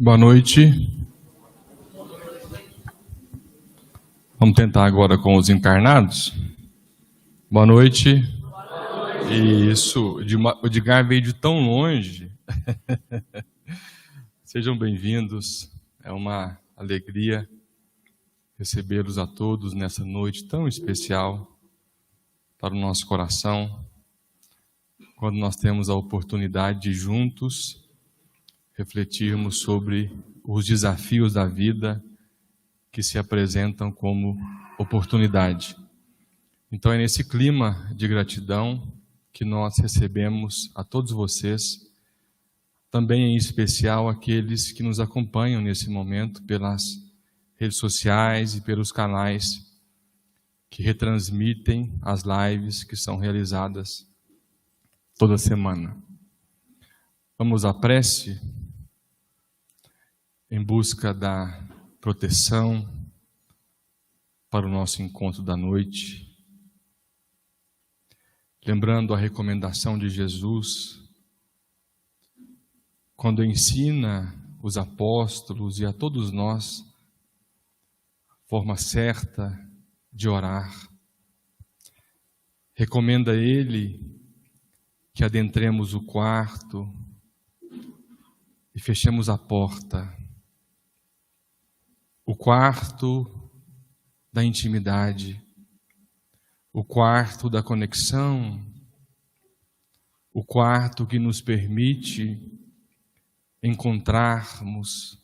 Boa noite. Vamos tentar agora com os encarnados. Boa noite. Isso, o Edgar veio de tão longe. Sejam bem-vindos. É uma alegria recebê-los a todos nessa noite tão especial para o nosso coração, quando nós temos a oportunidade de juntos refletirmos sobre os desafios da vida que se apresentam como oportunidade. Então é nesse clima de gratidão que nós recebemos a todos vocês, também em especial aqueles que nos acompanham nesse momento pelas redes sociais e pelos canais que retransmitem as lives que são realizadas toda semana. Vamos à prece em busca da proteção para o nosso encontro da noite. Lembrando a recomendação de Jesus, quando ensina os apóstolos e a todos nós a forma certa de orar. Recomenda ele que adentremos o quarto e fechemos a porta. O quarto da intimidade, o quarto da conexão, o quarto que nos permite encontrarmos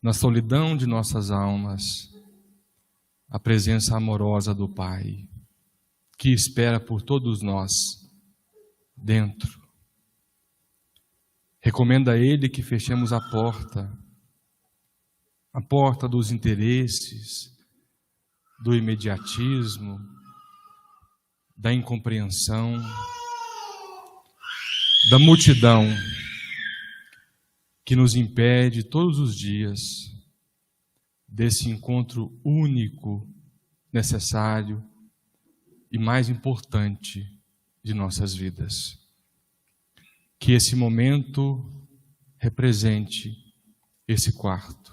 na solidão de nossas almas a presença amorosa do Pai, que espera por todos nós dentro. Recomenda a Ele que fechemos a porta dos interesses, do imediatismo, da incompreensão, da multidão que nos impede todos os dias desse encontro único, necessário e mais importante de nossas vidas. Que esse momento represente esse quarto.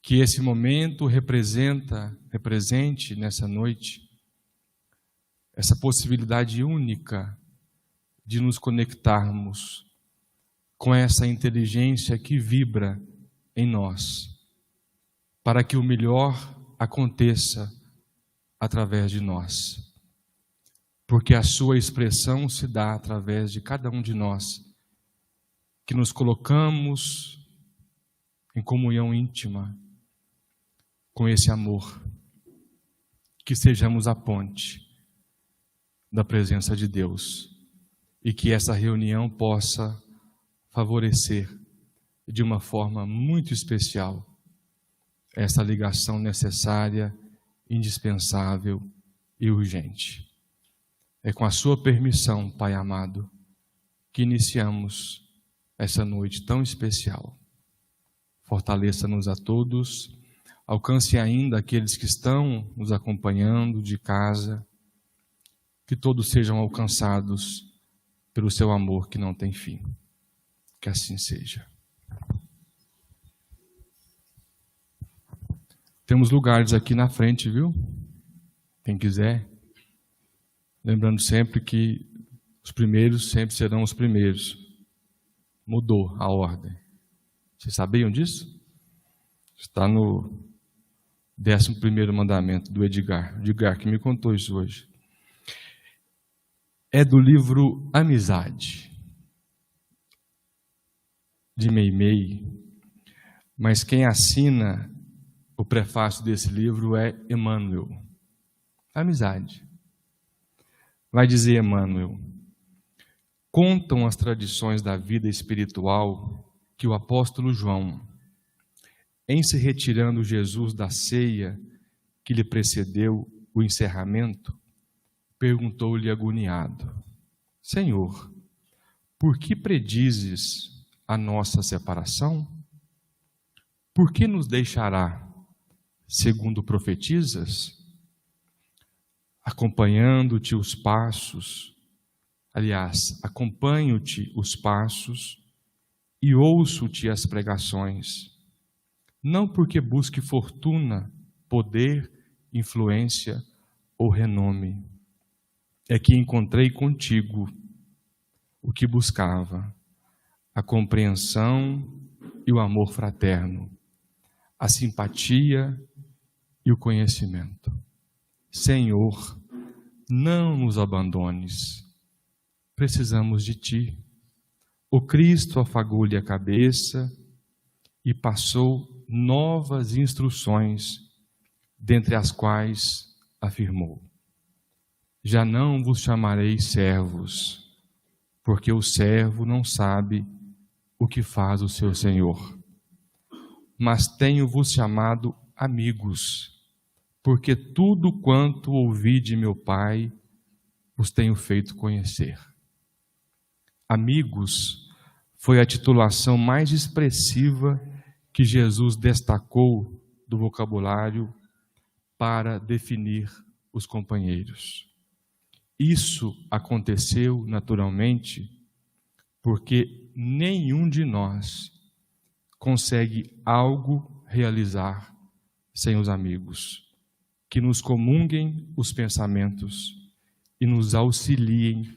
Que esse momento represente nessa noite essa possibilidade única de nos conectarmos com essa inteligência que vibra em nós, para que o melhor aconteça através de nós. Porque a sua expressão se dá através de cada um de nós, que nos colocamos em comunhão íntima com esse amor, que sejamos a ponte da presença de Deus e que essa reunião possa favorecer de uma forma muito especial essa ligação necessária, indispensável e urgente. É com a sua permissão, Pai amado, que iniciamos essa noite tão especial. Fortaleça-nos a todos. Alcance ainda aqueles que estão nos acompanhando de casa, que todos sejam alcançados pelo seu amor que não tem fim. Que assim seja. Temos lugares aqui na frente, viu? Quem quiser. Lembrando sempre que os primeiros sempre serão os primeiros. Mudou a ordem. Vocês sabiam disso? Está no 11º mandamento do Edgar. Edgar que me contou isso hoje. É do livro Amizade, de Meimei, mas quem assina o prefácio desse livro é Emmanuel. Amizade. Vai dizer Emmanuel: contam as tradições da vida espiritual que o apóstolo João, em se retirando Jesus da ceia que lhe precedeu o encerramento, perguntou-lhe agoniado: Senhor, por que predizes a nossa separação? Por que nos deixará, segundo profetizas? Acompanho-te os passos e ouço-te as pregações, não porque busque fortuna, poder, influência ou renome. É que encontrei contigo o que buscava, a compreensão e o amor fraterno, a simpatia e o conhecimento. Senhor, não nos abandones, precisamos de Ti. O Cristo afagou-lhe a cabeça e passou novas instruções, dentre as quais afirmou: já não vos chamarei servos, porque o servo não sabe o que faz o seu senhor. Mas tenho-vos chamado amigos, porque tudo quanto ouvi de meu Pai, os tenho feito conhecer. Amigos foi a titulação mais expressiva que Jesus destacou do vocabulário para definir os companheiros. Isso aconteceu naturalmente porque nenhum de nós consegue algo realizar sem os amigos, que nos comunguem os pensamentos e nos auxiliem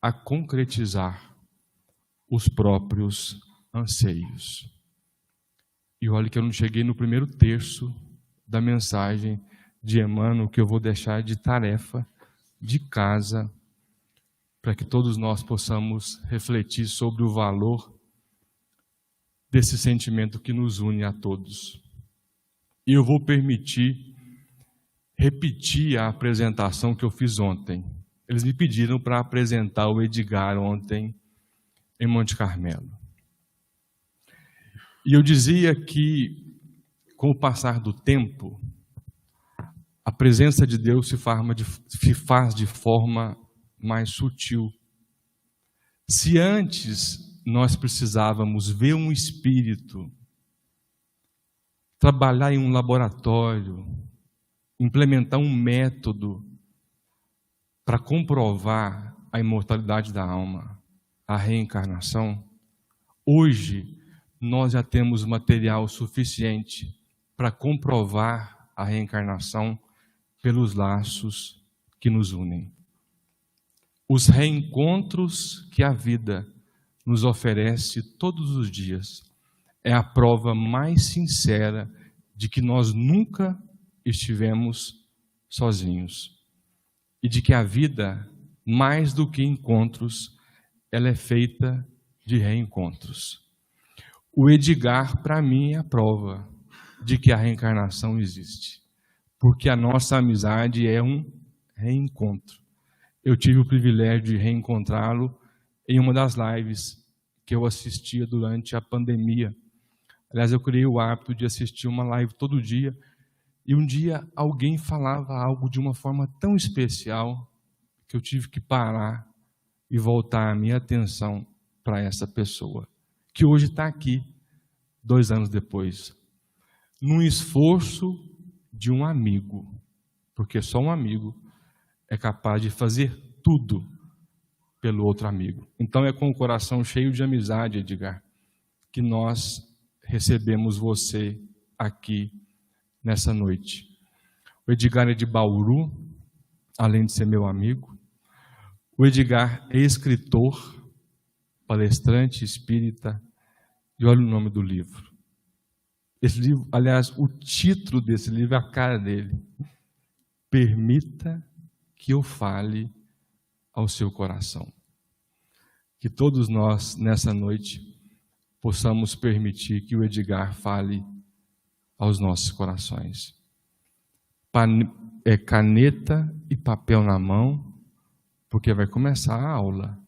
a concretizar os próprios anseios. E olha que eu não cheguei no primeiro terço da mensagem de Emmanuel, que eu vou deixar de tarefa de casa, para que todos nós possamos refletir sobre o valor desse sentimento que nos une a todos. E eu vou permitir repetir a apresentação que eu fiz ontem. Eles me pediram para apresentar o Edgar ontem em Monte Carmelo. E eu dizia que, com o passar do tempo, a presença de Deus se faz de forma mais sutil. Se antes nós precisávamos ver um espírito, trabalhar em um laboratório, implementar um método para comprovar a imortalidade da alma, a reencarnação, hoje nós já temos material suficiente para comprovar a reencarnação pelos laços que nos unem. Os reencontros que a vida nos oferece todos os dias é a prova mais sincera de que nós nunca estivemos sozinhos e de que a vida, mais do que encontros, ela é feita de reencontros. O Edgar, para mim, é a prova de que a reencarnação existe, porque a nossa amizade é um reencontro. Eu tive o privilégio de reencontrá-lo em uma das lives que eu assistia durante a pandemia. Aliás, eu criei o hábito de assistir uma live todo dia, e um dia alguém falava algo de uma forma tão especial que eu tive que parar e voltar a minha atenção para essa pessoa, que hoje está aqui, 2 anos depois, num esforço de um amigo, porque só um amigo é capaz de fazer tudo pelo outro amigo. Então é com o coração cheio de amizade, Edgar, que nós recebemos você aqui nessa noite. O Edgar é de Bauru, além de ser meu amigo. O Edgar é escritor, palestrante espírita, e olha o nome do livro. Esse livro, aliás, o título desse livro é a cara dele. Permita que eu fale ao seu coração. Que todos nós, nessa noite, possamos permitir que o Edgar fale aos nossos corações. Caneta e papel na mão, porque vai começar a aula.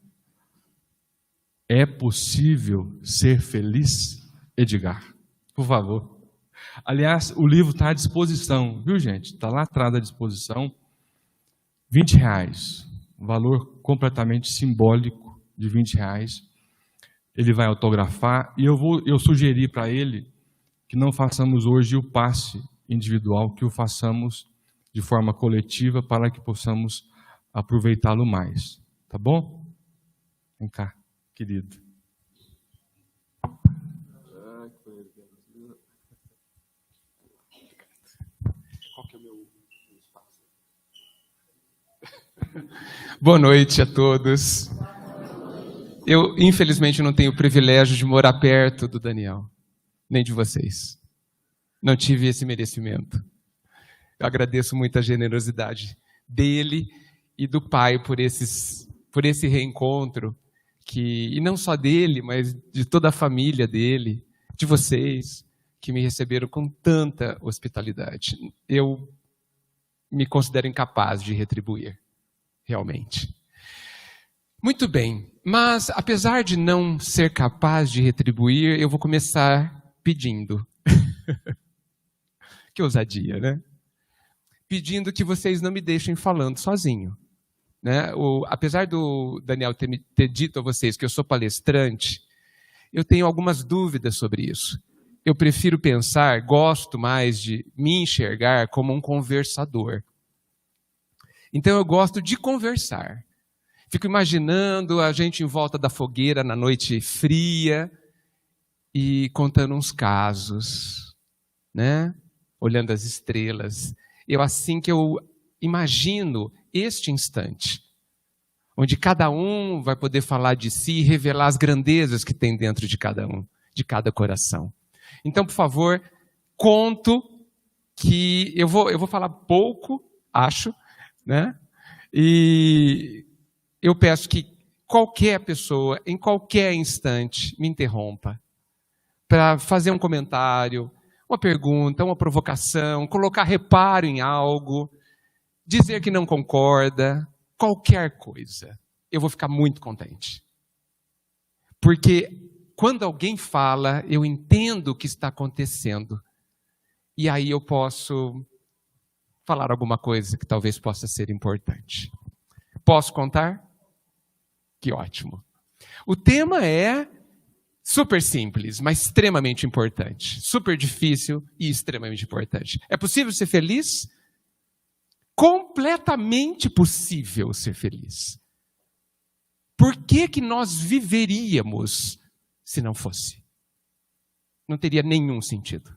É possível ser feliz, Edgar? Por favor. Aliás, o livro está à disposição, viu, gente? Está lá atrás à disposição. R$20, um valor completamente simbólico de R$20. Ele vai autografar e eu sugeri para ele que não façamos hoje o passe individual, que o façamos de forma coletiva para que possamos aproveitá-lo mais. Tá bom? Vem cá, querido. Boa noite a todos. Eu, infelizmente, não tenho o privilégio de morar perto do Daniel, nem de vocês. Não tive esse merecimento. Eu agradeço muito a generosidade dele e do pai por esse reencontro, e não só dele, mas de toda a família dele, de vocês, que me receberam com tanta hospitalidade. Eu me considero incapaz de retribuir, realmente. Muito bem, mas apesar de não ser capaz de retribuir, eu vou começar pedindo. Que ousadia, né? Pedindo que vocês não me deixem falando sozinho. Né? Apesar do Daniel ter dito a vocês que eu sou palestrante, eu tenho algumas dúvidas sobre isso. Eu prefiro pensar, gosto mais de me enxergar como um conversador. Então eu gosto de conversar. Fico imaginando a gente em volta da fogueira na noite fria e contando uns casos, né? Olhando as estrelas. Assim que eu imagino este instante, onde cada um vai poder falar de si e revelar as grandezas que tem dentro de cada um, de cada coração. Então, por favor, conto que eu vou falar pouco, acho, né? E eu peço que qualquer pessoa, em qualquer instante, me interrompa para fazer um comentário, uma pergunta, uma provocação, colocar reparo em algo, dizer que não concorda, qualquer coisa. Eu vou ficar muito contente. Porque quando alguém fala, eu entendo o que está acontecendo. E aí eu posso falar alguma coisa que talvez possa ser importante. Posso contar? Que ótimo. O tema é super simples, mas extremamente importante. Super difícil e extremamente importante. É possível ser feliz? Completamente possível ser feliz. Por que nós viveríamos se não fosse? Não teria nenhum sentido.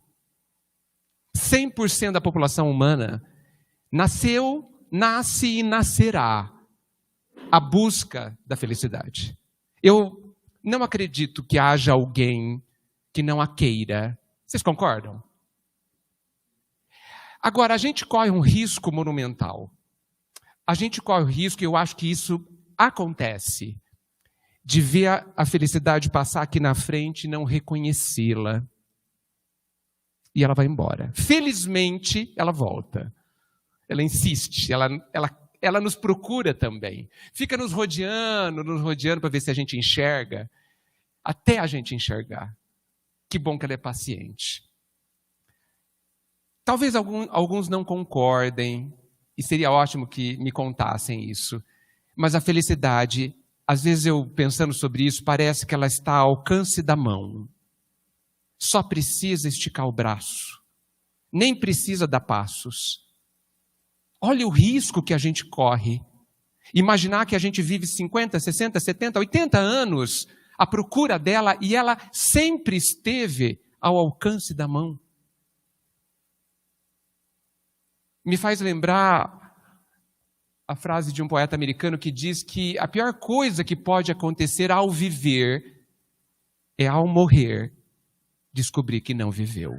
100% da população humana nasceu, nasce e nascerá à busca da felicidade. Eu não acredito que haja alguém que não a queira. Vocês concordam? Agora, a gente corre um risco monumental. A gente corre o risco, e eu acho que isso acontece, de ver a felicidade passar aqui na frente e não reconhecê-la. E ela vai embora. Felizmente, ela volta. Ela insiste, ela nos procura também. Fica nos rodeando para ver se a gente enxerga, até a gente enxergar. Que bom que ela é paciente. Talvez alguns não concordem, e seria ótimo que me contassem isso. Mas a felicidade, às vezes eu pensando sobre isso, parece que ela está ao alcance da mão. Só precisa esticar o braço. Nem precisa dar passos. Olha o risco que a gente corre. Imaginar que a gente vive 50, 60, 70, 80 anos à procura dela e ela sempre esteve ao alcance da mão. Me faz lembrar a frase de um poeta americano que diz que a pior coisa que pode acontecer ao viver é ao morrer descobrir que não viveu.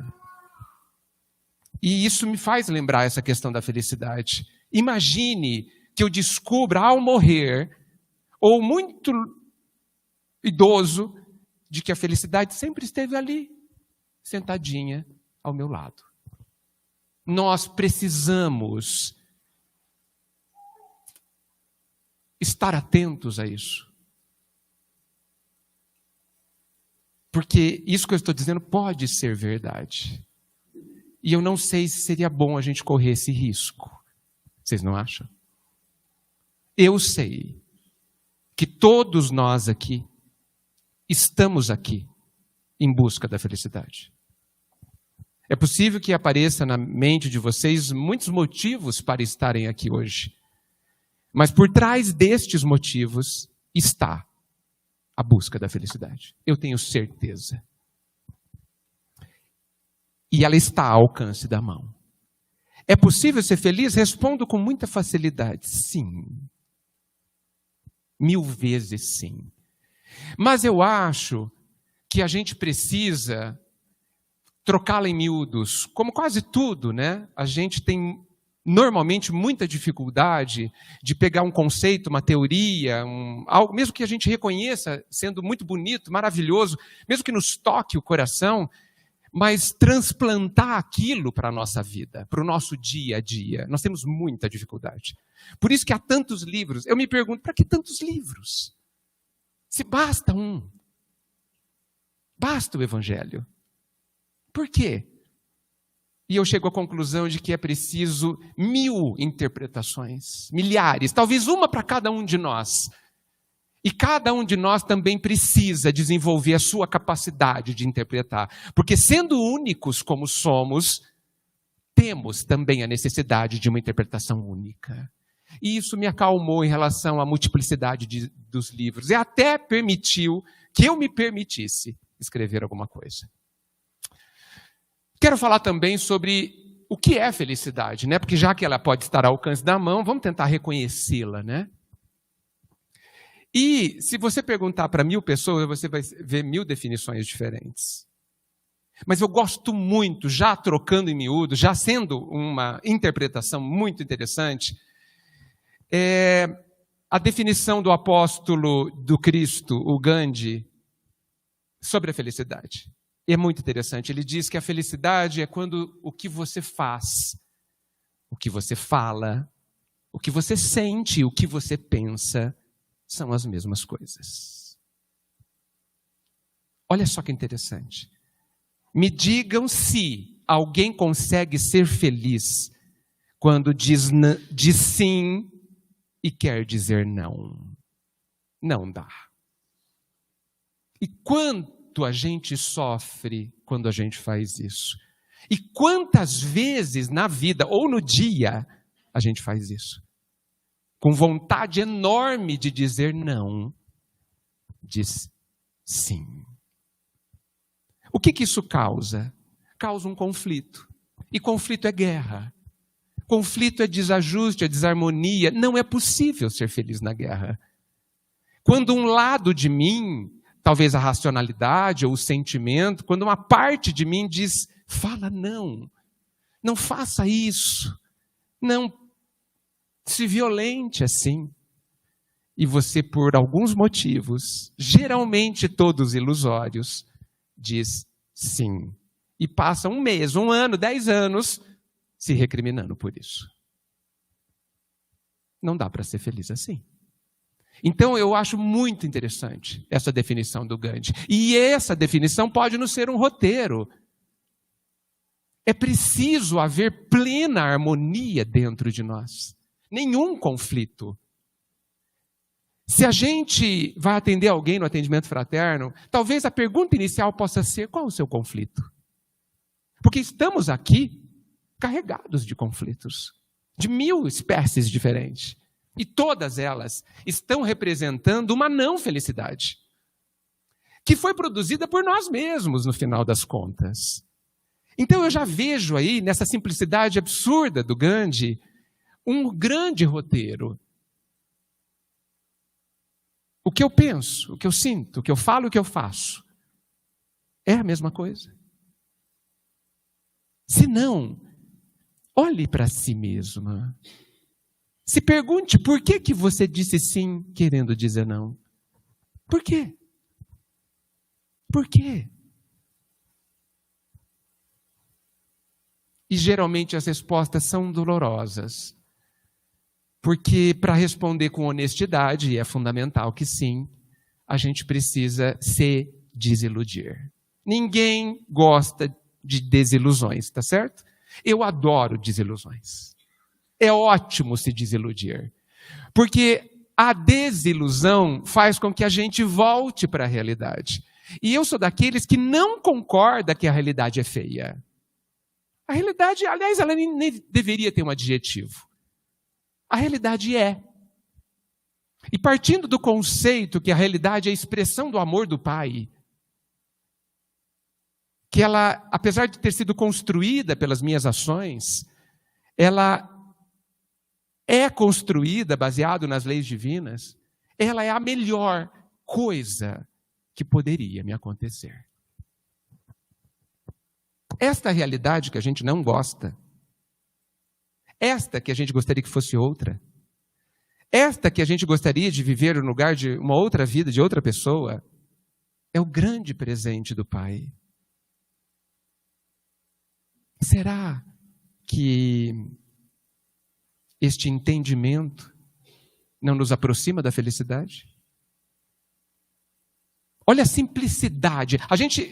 E isso me faz lembrar essa questão da felicidade. Imagine que eu descubra ao morrer, ou muito idoso, de que a felicidade sempre esteve ali, sentadinha ao meu lado. Nós precisamos estar atentos a isso. Porque isso que eu estou dizendo pode ser verdade. E eu não sei se seria bom a gente correr esse risco. Vocês não acham? Eu sei que todos nós aqui estamos aqui em busca da felicidade. É possível que apareça na mente de vocês muitos motivos para estarem aqui hoje. Mas por trás destes motivos está a busca da felicidade. Eu tenho certeza. E ela está ao alcance da mão. É possível ser feliz? Respondo com muita facilidade. Sim. 1000 vezes sim. Mas eu acho que a gente precisa trocá-la em miúdos. Como quase tudo, né? A gente tem normalmente muita dificuldade de pegar um conceito, uma teoria, algo, mesmo que a gente reconheça sendo muito bonito, maravilhoso, mesmo que nos toque o coração, mas transplantar aquilo para a nossa vida, para o nosso dia a dia. Nós temos muita dificuldade. Por isso que há tantos livros. Eu me pergunto, para que tantos livros? Se basta um. Basta o Evangelho. Por quê? E eu chego à conclusão de que é preciso 1000 interpretações, milhares, talvez uma para cada um de nós. E cada um de nós também precisa desenvolver a sua capacidade de interpretar. Porque sendo únicos como somos, temos também a necessidade de uma interpretação única. E isso me acalmou em relação à multiplicidade dos livros. E até permitiu que eu me permitisse escrever alguma coisa. Quero falar também sobre o que é felicidade, né? Porque já que ela pode estar ao alcance da mão, vamos tentar reconhecê-la, né? E se você perguntar para 1000 pessoas, você vai ver 1000 definições diferentes. Mas eu gosto muito, já trocando em miúdo, já sendo uma interpretação muito interessante, a definição do apóstolo do Cristo, o Gandhi, sobre a felicidade. E é muito interessante. Ele diz que a felicidade é quando o que você faz, o que você fala, o que você sente, o que você pensa, são as mesmas coisas. Olha só que interessante. Me digam se alguém consegue ser feliz quando diz sim e quer dizer não. Não dá. E quanto a gente sofre quando a gente faz isso. E quantas vezes na vida ou no dia a gente faz isso? Com vontade enorme de dizer não, diz sim. O que isso causa? Causa um conflito. E conflito é guerra. Conflito é desajuste, é desarmonia. Não é possível ser feliz na guerra. Quando um lado de mim, talvez a racionalidade ou o sentimento, quando uma parte de mim diz, fala não, não faça isso, não se violente assim. E você, por alguns motivos, geralmente todos ilusórios, diz sim. E passa um mês, um ano, 10 anos, se recriminando por isso. Não dá para ser feliz assim. Então, eu acho muito interessante essa definição do Gandhi. E essa definição pode não ser um roteiro. É preciso haver plena harmonia dentro de nós. Nenhum conflito. Se a gente vai atender alguém no atendimento fraterno, talvez a pergunta inicial possa ser, qual o seu conflito? Porque estamos aqui carregados de conflitos, de 1000 espécies diferentes. E todas elas estão representando uma não felicidade, que foi produzida por nós mesmos, no final das contas. Então eu já vejo aí, nessa simplicidade absurda do Gandhi, um grande roteiro. O que eu penso, o que eu sinto, o que eu falo, o que eu faço, é a mesma coisa. Se não, olhe para si mesma. Se pergunte por que você disse sim querendo dizer não. Por quê? Por quê? E geralmente as respostas são dolorosas. Porque para responder com honestidade, e é fundamental que sim, a gente precisa se desiludir. Ninguém gosta de desilusões, tá certo? Eu adoro desilusões. É ótimo se desiludir. Porque a desilusão faz com que a gente volte para a realidade. E eu sou daqueles que não concorda que a realidade é feia. A realidade, aliás, ela nem deveria ter um adjetivo. A realidade é. E partindo do conceito que a realidade é a expressão do amor do Pai, que ela, apesar de ter sido construída pelas minhas ações, ela é construída baseado nas leis divinas, ela é a melhor coisa que poderia me acontecer. Esta realidade que a gente não gosta, esta que a gente gostaria que fosse outra, esta que a gente gostaria de viver no lugar de uma outra vida, de outra pessoa, é o grande presente do Pai. Será que este entendimento não nos aproxima da felicidade? Olha a simplicidade.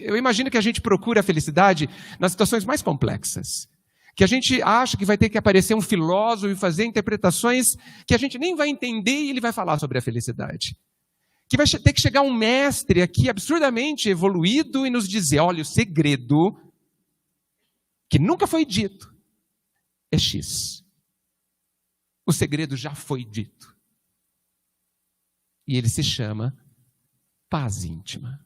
Eu imagino que a gente procura a felicidade nas situações mais complexas. Que a gente acha que vai ter que aparecer um filósofo e fazer interpretações que a gente nem vai entender e ele vai falar sobre a felicidade. Que vai ter que chegar um mestre aqui absurdamente evoluído e nos dizer, olha, o segredo que nunca foi dito é X. O segredo já foi dito. E ele se chama paz íntima.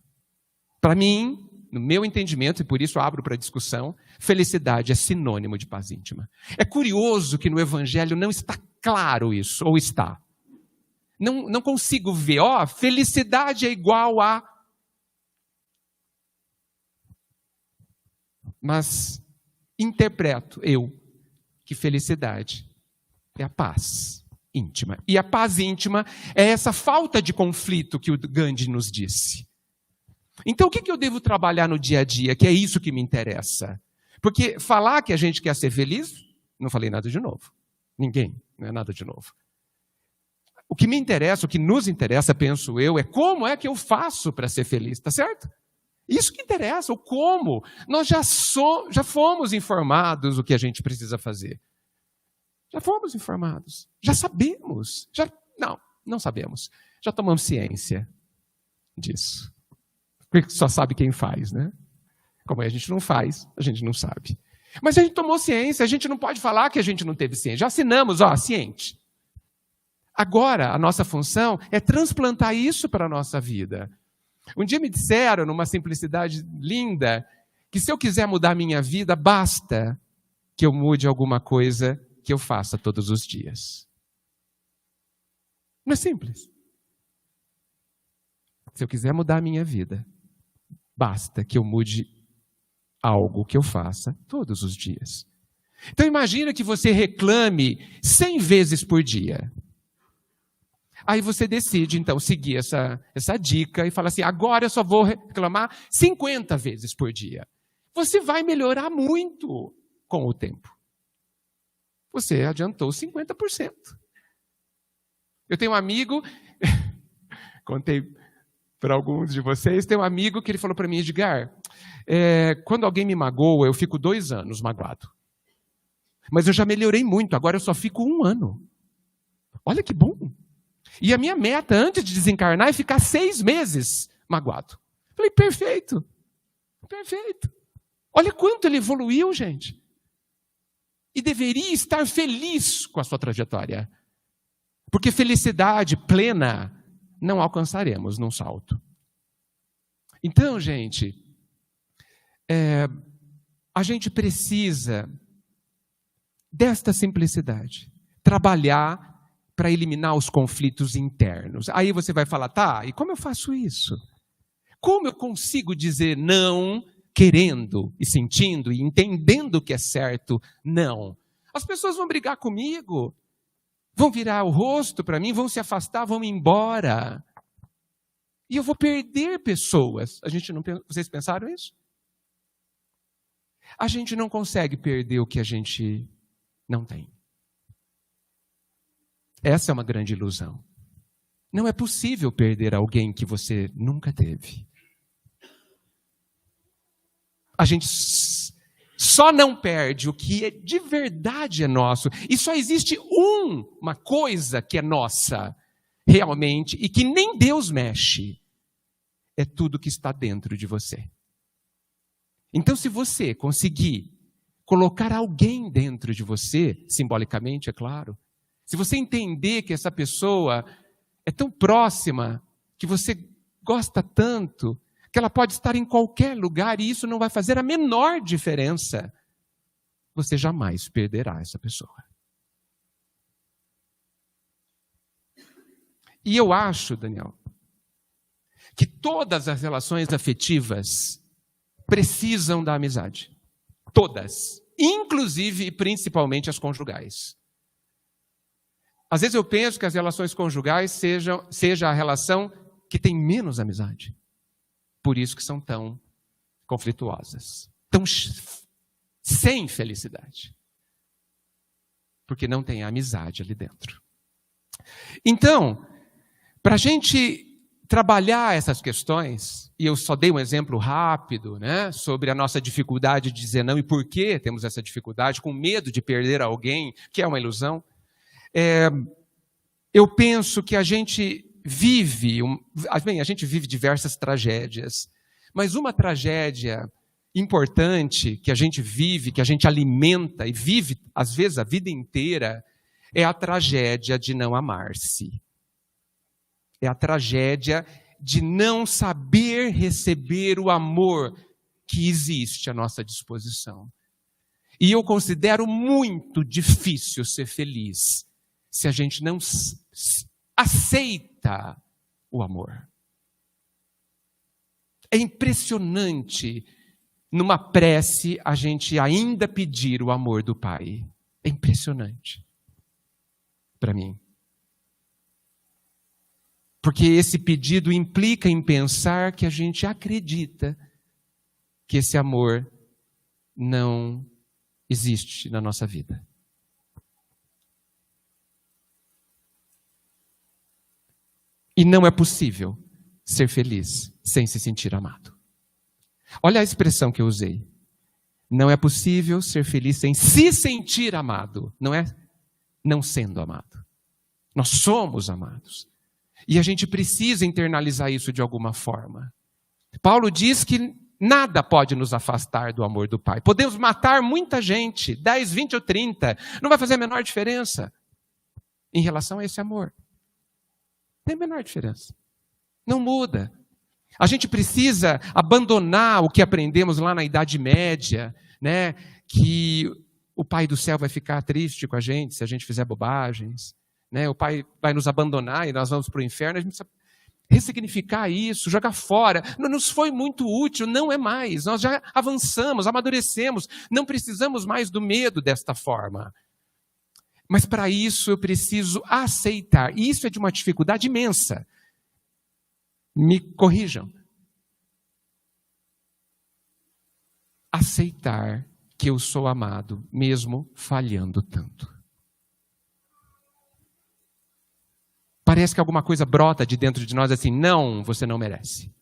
Para mim, no meu entendimento, e por isso abro para discussão, felicidade é sinônimo de paz íntima. É curioso que no Evangelho não está claro isso, ou está. Não consigo ver, felicidade é igual a... Mas interpreto eu que felicidade é a paz íntima. E a paz íntima é essa falta de conflito que o Gandhi nos disse. Então, o que eu devo trabalhar no dia a dia, que é isso que me interessa? Porque falar que a gente quer ser feliz, não falei nada de novo. Ninguém, não é nada de novo. O que me interessa, o que nos interessa, penso eu, é como é que eu faço para ser feliz, tá certo? Isso que interessa, o como. Nós já fomos informados o que a gente precisa fazer. Já fomos informados. Já sabemos. Não sabemos. Já tomamos ciência disso. Porque só sabe quem faz, né? Como a gente não faz, a gente não sabe. Mas a gente tomou ciência, a gente não pode falar que a gente não teve ciência. Já assinamos, ciente. Agora, a nossa função é transplantar isso para a nossa vida. Um dia me disseram, numa simplicidade linda, que se eu quiser mudar a minha vida, basta que eu mude alguma coisa que eu faça todos os dias. Não é simples. Se eu quiser mudar a minha vida, basta que eu mude algo que eu faça todos os dias. Então imagina que você reclame 100 vezes por dia. Aí você decide, então, seguir essa dica e fala assim, agora eu só vou reclamar 50 vezes por dia. Você vai melhorar muito com o tempo. Você adiantou 50%. Eu tenho um amigo, contei para alguns de vocês, tem um amigo que ele falou para mim, Edgar, quando alguém me magoa, eu fico 2 anos magoado. Mas eu já melhorei muito, agora eu só fico 1 ano. Olha que bom. E a minha meta, antes de desencarnar, é ficar 6 meses magoado. Falei, perfeito. Perfeito. Olha quanto ele evoluiu, gente. E deveria estar feliz com a sua trajetória. Porque felicidade plena não alcançaremos num salto. Então, gente, a gente precisa desta simplicidade. Trabalhar para eliminar os conflitos internos. Aí você vai falar, tá, e como eu faço isso? Como eu consigo dizer não, querendo e sentindo e entendendo que é certo, não? As pessoas vão brigar comigo, vão virar o rosto para mim, vão se afastar, vão embora. E eu vou perder pessoas. Vocês pensaram isso? A gente não consegue perder o que a gente não tem. Essa é uma grande ilusão. Não é possível perder alguém que você nunca teve. A gente só não perde o que de verdade é nosso. E só existe uma coisa que é nossa, realmente, e que nem Deus mexe. É tudo que está dentro de você. Então, se você conseguir colocar alguém dentro de você, simbolicamente, é claro, se você entender que essa pessoa é tão próxima, que você gosta tanto, que ela pode estar em qualquer lugar e isso não vai fazer a menor diferença. você jamais perderá essa pessoa. E eu acho, Daniel, que todas as relações afetivas precisam da amizade. Todas. Inclusive e principalmente as conjugais. Às vezes eu penso que as relações conjugais seja a relação que tem menos amizade. Por isso que são tão conflituosas. Tão sem felicidade. Porque não tem amizade ali dentro. Então, para a gente trabalhar essas questões, e eu só dei um exemplo rápido, né, sobre a nossa dificuldade de dizer não e por que temos essa dificuldade, com medo de perder alguém, que é uma ilusão. Eu penso que a gente vive diversas tragédias, mas uma tragédia importante que a gente vive, que a gente alimenta e vive, às vezes, a vida inteira, é a tragédia de não amar-se. É a tragédia de não saber receber o amor que existe à nossa disposição. E eu considero muito difícil ser feliz se a gente não aceita o amor. É impressionante, numa prece, a gente ainda pedir o amor do Pai. É impressionante para mim. Porque esse pedido implica em pensar que a gente acredita que esse amor não existe na nossa vida. E não é possível ser feliz sem se sentir amado. Olha a expressão que eu usei. Não é possível ser feliz sem se sentir amado. Não é não sendo amado. Nós somos amados. E a gente precisa internalizar isso de alguma forma. Paulo diz que nada pode nos afastar do amor do Pai. Podemos matar muita gente, 10, 20 ou 30. Não vai fazer a menor diferença em relação a esse amor. Não tem a menor diferença. Não muda. A gente precisa abandonar o que aprendemos lá na Idade Média, né? Que o Pai do céu vai ficar triste com a gente se a gente fizer bobagens. Né? O Pai vai nos abandonar e nós vamos para o inferno. A gente precisa ressignificar isso, jogar fora. Não nos foi muito útil, não é mais. Nós já avançamos, amadurecemos. Não precisamos mais do medo desta forma. Mas para isso eu preciso aceitar. E isso é de uma dificuldade imensa. Me corrijam. Aceitar que eu sou amado, mesmo falhando tanto. Parece que alguma coisa brota de dentro de nós assim, não, você não merece.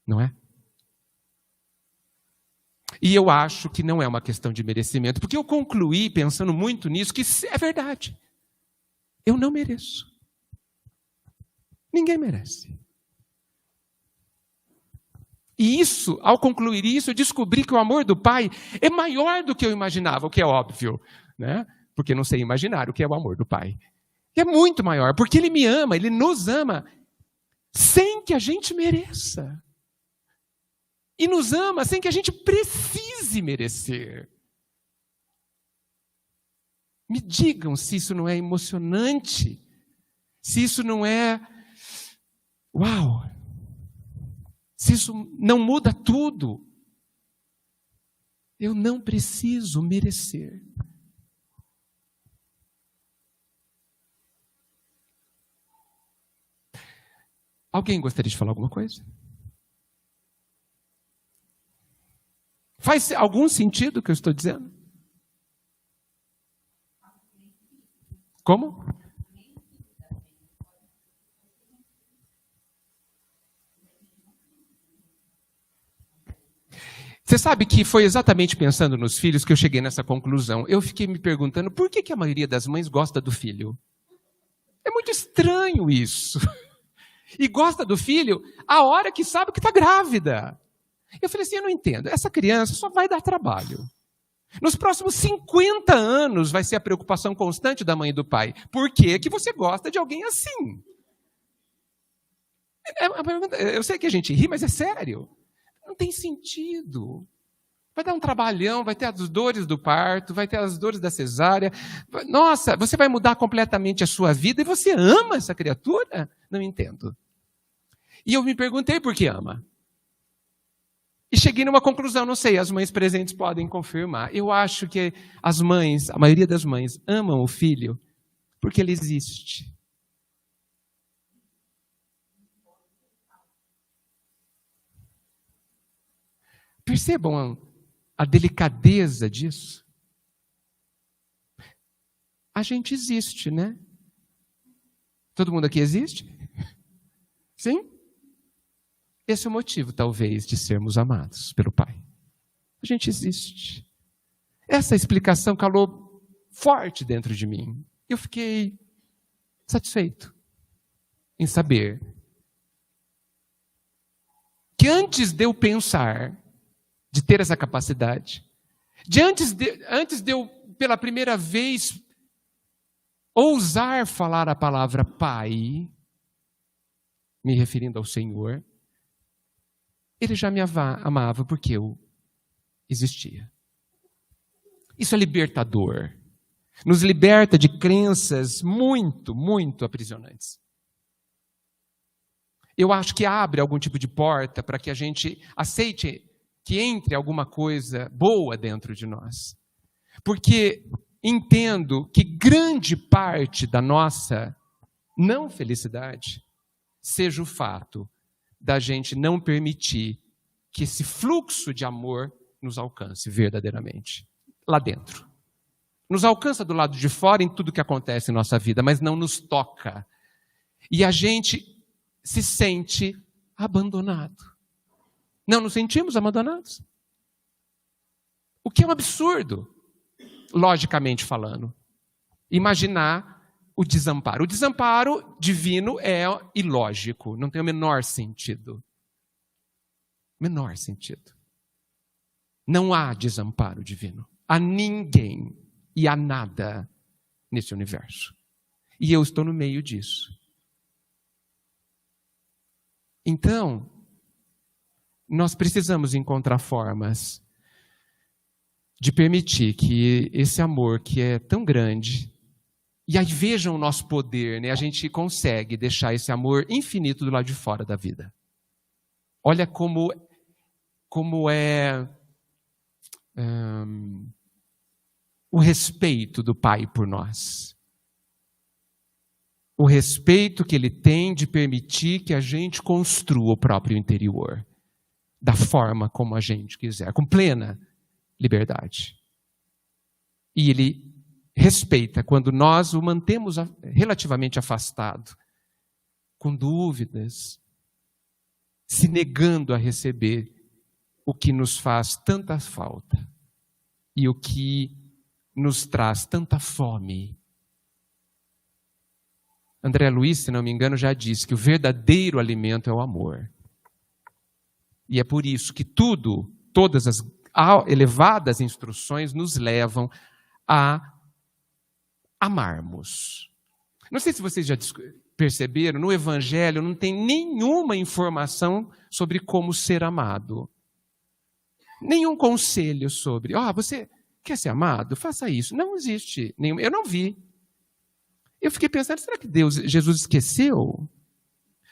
Não é? E eu acho que não é uma questão de merecimento, porque eu concluí pensando muito nisso, que é verdade. Eu não mereço. Ninguém merece. E isso, ao concluir isso, eu descobri que o amor do Pai é maior do que eu imaginava, o que é óbvio, né? Porque não sei imaginar o que é o amor do Pai. É muito maior, porque Ele me ama, Ele nos ama, sem que a gente mereça. E nos ama sem que a gente precise merecer. Me digam se isso não é emocionante, se isso não é, uau, se isso não muda tudo. Eu não preciso merecer. Alguém gostaria de falar alguma coisa? Faz algum sentido o que eu estou dizendo? Como? Você sabe que foi exatamente pensando nos filhos que eu cheguei nessa conclusão. Eu fiquei me perguntando por que a maioria das mães gosta do filho? É muito estranho isso. E gosta do filho a hora que sabe que está grávida. Eu falei assim, eu não entendo. Essa criança só vai dar trabalho. Nos próximos 50 anos vai ser a preocupação constante da mãe e do pai. Por que que você gosta de alguém assim? Eu sei que a gente ri, mas é sério. Não tem sentido. Vai dar um trabalhão, vai ter as dores do parto, vai ter as dores da cesárea. Nossa, você vai mudar completamente a sua vida e você ama essa criatura? Não entendo. E eu me perguntei por que ama. E cheguei numa conclusão, não sei, as mães presentes podem confirmar. Eu acho que as mães, a maioria das mães, amam o filho porque ele existe. Percebam a delicadeza disso. A gente existe, né? Todo mundo aqui existe? Sim? Esse é o motivo, talvez, de sermos amados pelo Pai. A gente existe. Essa explicação calou forte dentro de mim. Eu fiquei satisfeito em saber que antes de eu pensar, de ter essa capacidade, antes de eu, pela primeira vez, ousar falar a palavra Pai, me referindo ao Senhor, Ele já me amava porque eu existia. Isso é libertador. Nos liberta de crenças muito, muito aprisionantes. Eu acho que abre algum tipo de porta para que a gente aceite que entre alguma coisa boa dentro de nós. Porque entendo que grande parte da nossa não felicidade seja o fato da gente não permitir que esse fluxo de amor nos alcance verdadeiramente, lá dentro. Nos alcança do lado de fora em tudo que acontece em nossa vida, mas não nos toca. E a gente se sente abandonado. Não nos sentimos abandonados. O que é um absurdo, logicamente falando. Imaginar o desamparo. O desamparo divino é ilógico, não tem o menor sentido. Menor sentido. Não há desamparo divino. A ninguém e a nada nesse universo. E eu estou no meio disso. Então, nós precisamos encontrar formas de permitir que esse amor que é tão grande, e aí vejam o nosso poder, né? A gente consegue deixar esse amor infinito do lado de fora da vida. Olha como é o respeito do Pai por nós. O respeito que Ele tem de permitir que a gente construa o próprio interior, da forma como a gente quiser, com plena liberdade. E Ele respeita quando nós o mantemos relativamente afastado, com dúvidas, se negando a receber o que nos faz tanta falta e o que nos traz tanta fome. André Luiz, se não me engano, já disse que o verdadeiro alimento é o amor. E é por isso que todas as elevadas instruções nos levam a amarmos. Não sei se vocês já perceberam, no Evangelho não tem nenhuma informação sobre como ser amado. Nenhum conselho sobre, você quer ser amado? Faça isso. Não existe nenhum. Eu não vi. Eu fiquei pensando, será que Jesus esqueceu?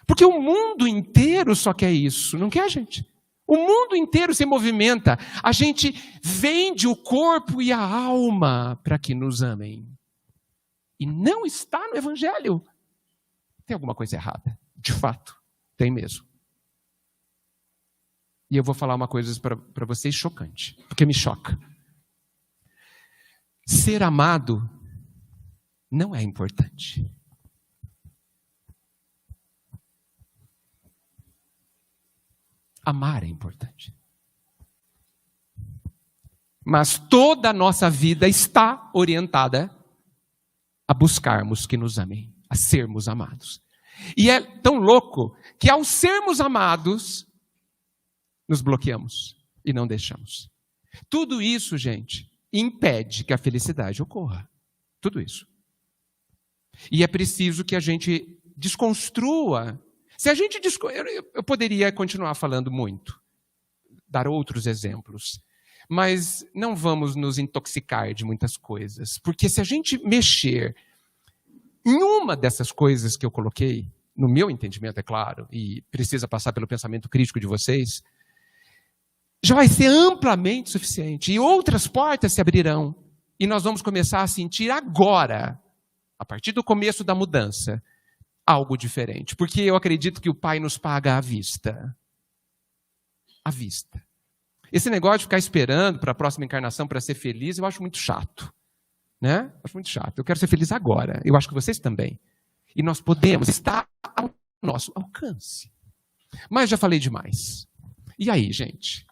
Porque o mundo inteiro só quer isso, não quer, gente? O mundo inteiro se movimenta. A gente vende o corpo e a alma para que nos amem. E não está no Evangelho. Tem alguma coisa errada. De fato, tem mesmo. E eu vou falar uma coisa para vocês chocante, porque me choca. Ser amado não é importante. Amar é importante. Mas toda a nossa vida está orientada a buscarmos que nos amem, a sermos amados. E é tão louco que ao sermos amados, nos bloqueamos e não deixamos. Tudo isso, gente, impede que a felicidade ocorra. Tudo isso. E é preciso que a gente desconstrua. Se a gente eu poderia continuar falando muito, dar outros exemplos. Mas não vamos nos intoxicar de muitas coisas. Porque se a gente mexer em uma dessas coisas que eu coloquei, no meu entendimento, é claro, e precisa passar pelo pensamento crítico de vocês, já vai ser amplamente suficiente. E outras portas se abrirão. E nós vamos começar a sentir agora, a partir do começo da mudança, algo diferente. Porque eu acredito que o Pai nos paga à vista. À vista. Esse negócio de ficar esperando para a próxima encarnação para ser feliz, eu acho muito chato. Né? Acho muito chato. Eu quero ser feliz agora. Eu acho que vocês também. E nós podemos estar ao nosso alcance. Mas já falei demais. E aí, gente?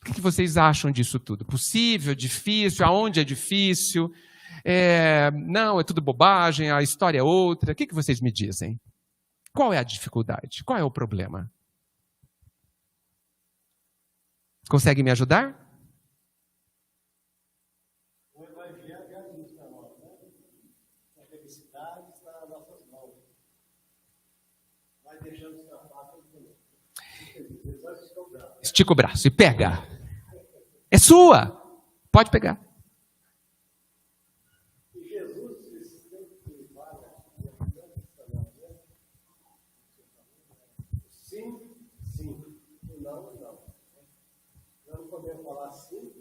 O que vocês acham disso tudo? Possível? Difícil? Aonde é difícil? Não, é tudo bobagem, a história é outra. O que vocês me dizem? Qual é a dificuldade? Qual é o problema? Consegue me ajudar? O Evangelho já diz para nós, né? A felicidade está nas nossas mãos. Vai deixando escapar todo mundo. Estica o braço e pega. É sua. Pode pegar. E Jesus sempre fala, sim, sim, e não, não. Nós não podemos falar sim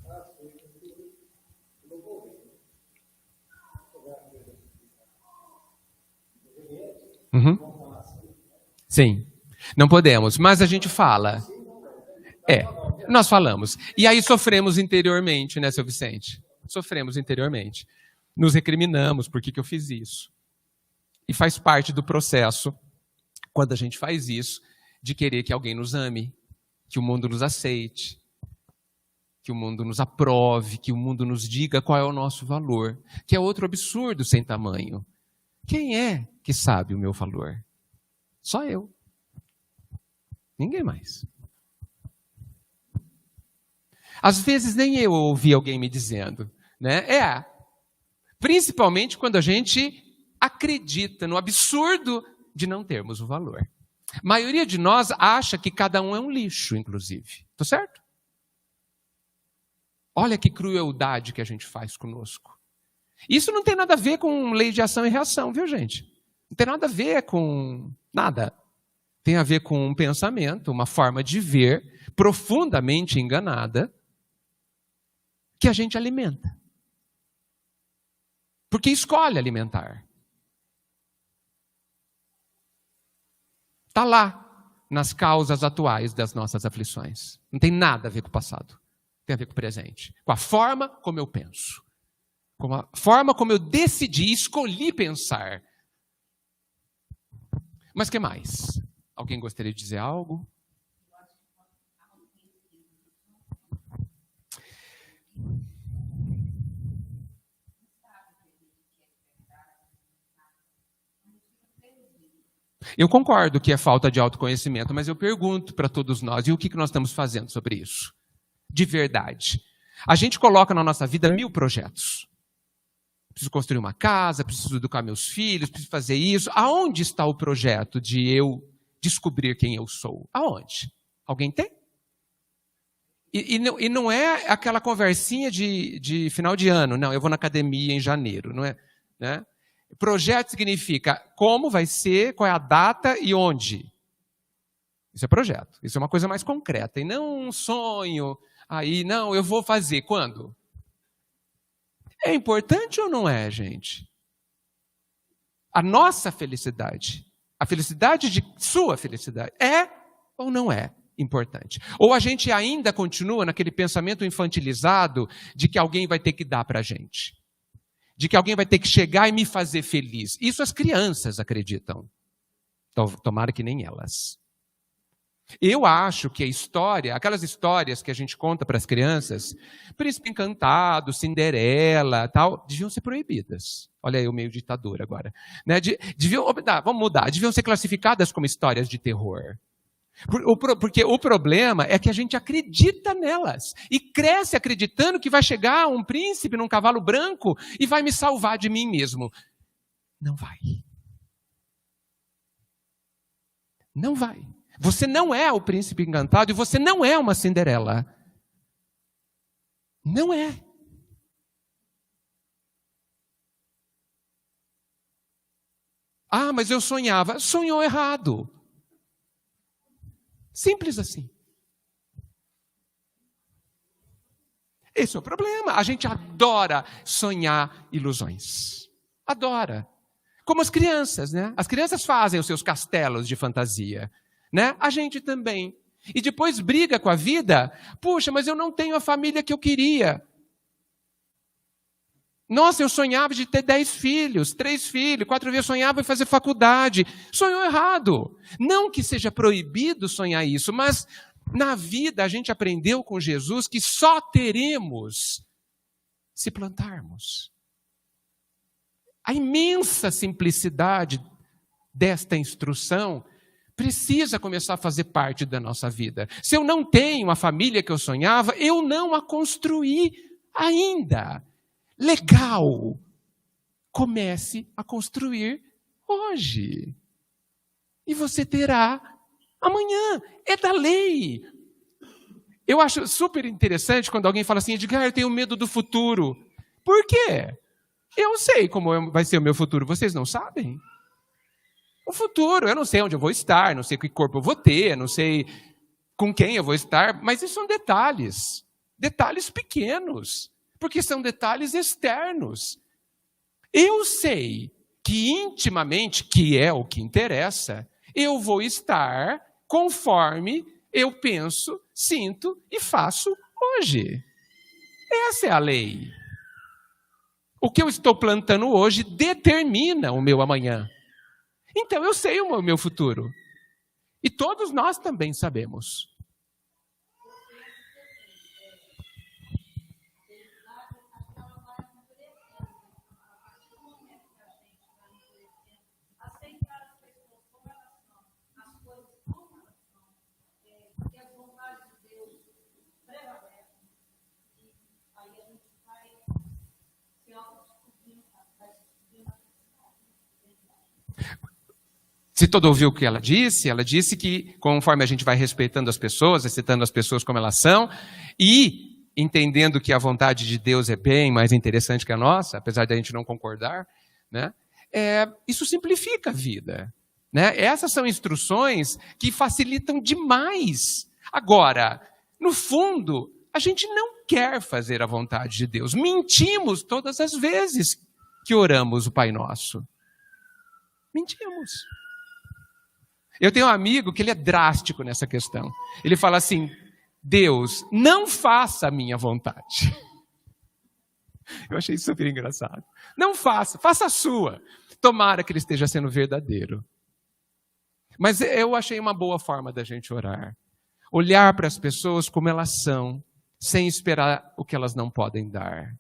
às coisas que não convém. Uhum. Sim. Não podemos, mas a gente fala. Nós falamos. E aí sofremos interiormente, né, seu Vicente? Sofremos interiormente. Nos recriminamos, por que eu fiz isso? E faz parte do processo, quando a gente faz isso, de querer que alguém nos ame, que o mundo nos aceite, que o mundo nos aprove, que o mundo nos diga qual é o nosso valor, que é outro absurdo sem tamanho. Quem é que sabe o meu valor? Só eu. Ninguém mais. Às vezes nem eu ouvi alguém me dizendo, né? Principalmente quando a gente acredita no absurdo de não termos o valor. A maioria de nós acha que cada um é um lixo, inclusive. Tá certo? Olha que crueldade que a gente faz conosco. Isso não tem nada a ver com lei de ação e reação, viu, gente? Não tem nada a ver com nada. Tem a ver com um pensamento, uma forma de ver profundamente enganada, que a gente alimenta. Porque escolhe alimentar. Está lá, nas causas atuais das nossas aflições. Não tem nada a ver com o passado. Tem a ver com o presente. Com a forma como eu penso. Com a forma como eu decidi, escolhi pensar. Mas o que mais? Alguém gostaria de dizer algo? Eu concordo que é falta de autoconhecimento, mas eu pergunto para todos nós, e o que nós estamos fazendo sobre isso? De verdade. A gente coloca na nossa vida 1000 projetos. Preciso construir uma casa, preciso educar meus filhos, preciso fazer isso. Aonde está o projeto de eu descobrir quem eu sou? Aonde? Alguém tem? E não é aquela conversinha de final de ano. Não, eu vou na academia em janeiro. Não é, né? Projeto significa como vai ser, qual é a data e onde. Isso é projeto. Isso é uma coisa mais concreta. E não um sonho. Aí, não, eu vou fazer. Quando? É importante ou não é, gente? A nossa felicidade, a felicidade de sua felicidade, é ou não é importante? Ou a gente ainda continua naquele pensamento infantilizado de que alguém vai ter que dar para a gente? De que alguém vai ter que chegar e me fazer feliz? Isso as crianças acreditam. Tomara que nem elas. Eu acho que a história, aquelas histórias que a gente conta para as crianças, Príncipe Encantado, Cinderela, tal, deviam ser proibidas. Olha eu meio ditador agora. Né? Vamos mudar. Deviam ser classificadas como histórias de terror. Porque o problema é que a gente acredita nelas. E cresce acreditando que vai chegar um príncipe num cavalo branco e vai me salvar de mim mesmo. Não vai. Não vai. Você não é o príncipe encantado e você não é uma Cinderela. Não é. Ah, mas eu sonhava. Sonhou errado. Simples assim. Esse é o problema. A gente adora sonhar ilusões. Adora. Como as crianças, né? As crianças fazem os seus castelos de fantasia, né? A gente também. E depois briga com a vida. Puxa, mas eu não tenho a família que eu queria. Nossa, eu sonhava de ter 10 filhos, 3 filhos, 4 vezes eu sonhava em fazer faculdade. Sonhou errado. Não que seja proibido sonhar isso, mas na vida a gente aprendeu com Jesus que só teremos se plantarmos. A imensa simplicidade desta instrução precisa começar a fazer parte da nossa vida. Se eu não tenho a família que eu sonhava, eu não a construí ainda. Legal. Comece a construir hoje. E você terá amanhã. É da lei. Eu acho super interessante quando alguém fala assim, Edgar, eu tenho medo do futuro. Por quê? Eu sei como vai ser o meu futuro. Vocês não sabem? O futuro, eu não sei onde eu vou estar, não sei que corpo eu vou ter, não sei com quem eu vou estar, mas isso são detalhes. Detalhes pequenos. Porque são detalhes externos. Eu sei que intimamente, que é o que interessa, eu vou estar conforme eu penso, sinto e faço hoje. Essa é a lei. O que eu estou plantando hoje determina o meu amanhã. Então eu sei o meu futuro. E todos nós também sabemos. Se todo ouviu o que ela disse que conforme a gente vai respeitando as pessoas, aceitando as pessoas como elas são, e entendendo que a vontade de Deus é bem mais interessante que a nossa, apesar de a gente não concordar, né? Isso simplifica a vida. Né? Essas são instruções que facilitam demais. Agora, no fundo, a gente não quer fazer a vontade de Deus. Mentimos todas as vezes que oramos o Pai Nosso. Mentimos. Eu tenho um amigo que ele é drástico nessa questão. Ele fala assim, Deus, não faça a minha vontade. Eu achei super engraçado. Não faça, faça a sua. Tomara que ele esteja sendo verdadeiro. Mas eu achei uma boa forma da gente orar. Olhar para as pessoas como elas são, sem esperar o que elas não podem dar.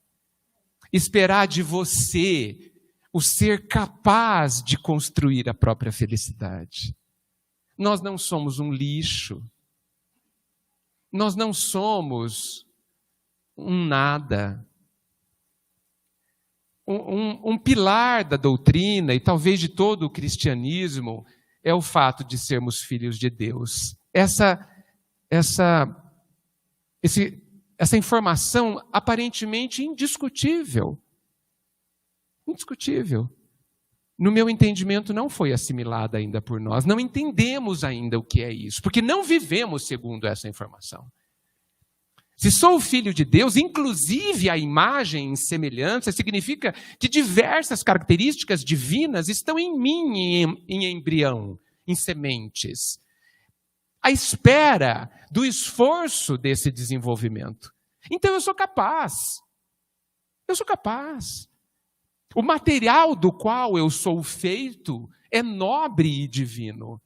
Esperar de você o ser capaz de construir a própria felicidade. Nós não somos um lixo. Nós não somos um nada. Um pilar da doutrina e talvez de todo o cristianismo é o fato de sermos filhos de Deus. Essa informação aparentemente indiscutível. Indiscutível. No meu entendimento, não foi assimilada ainda por nós. Não entendemos ainda o que é isso, porque não vivemos segundo essa informação. Se sou filho de Deus, inclusive a imagem e semelhança, significa que diversas características divinas estão em mim, em embrião, em sementes. À espera do esforço desse desenvolvimento. Então eu sou capaz. Eu sou capaz. O material do qual eu sou feito é nobre e divino.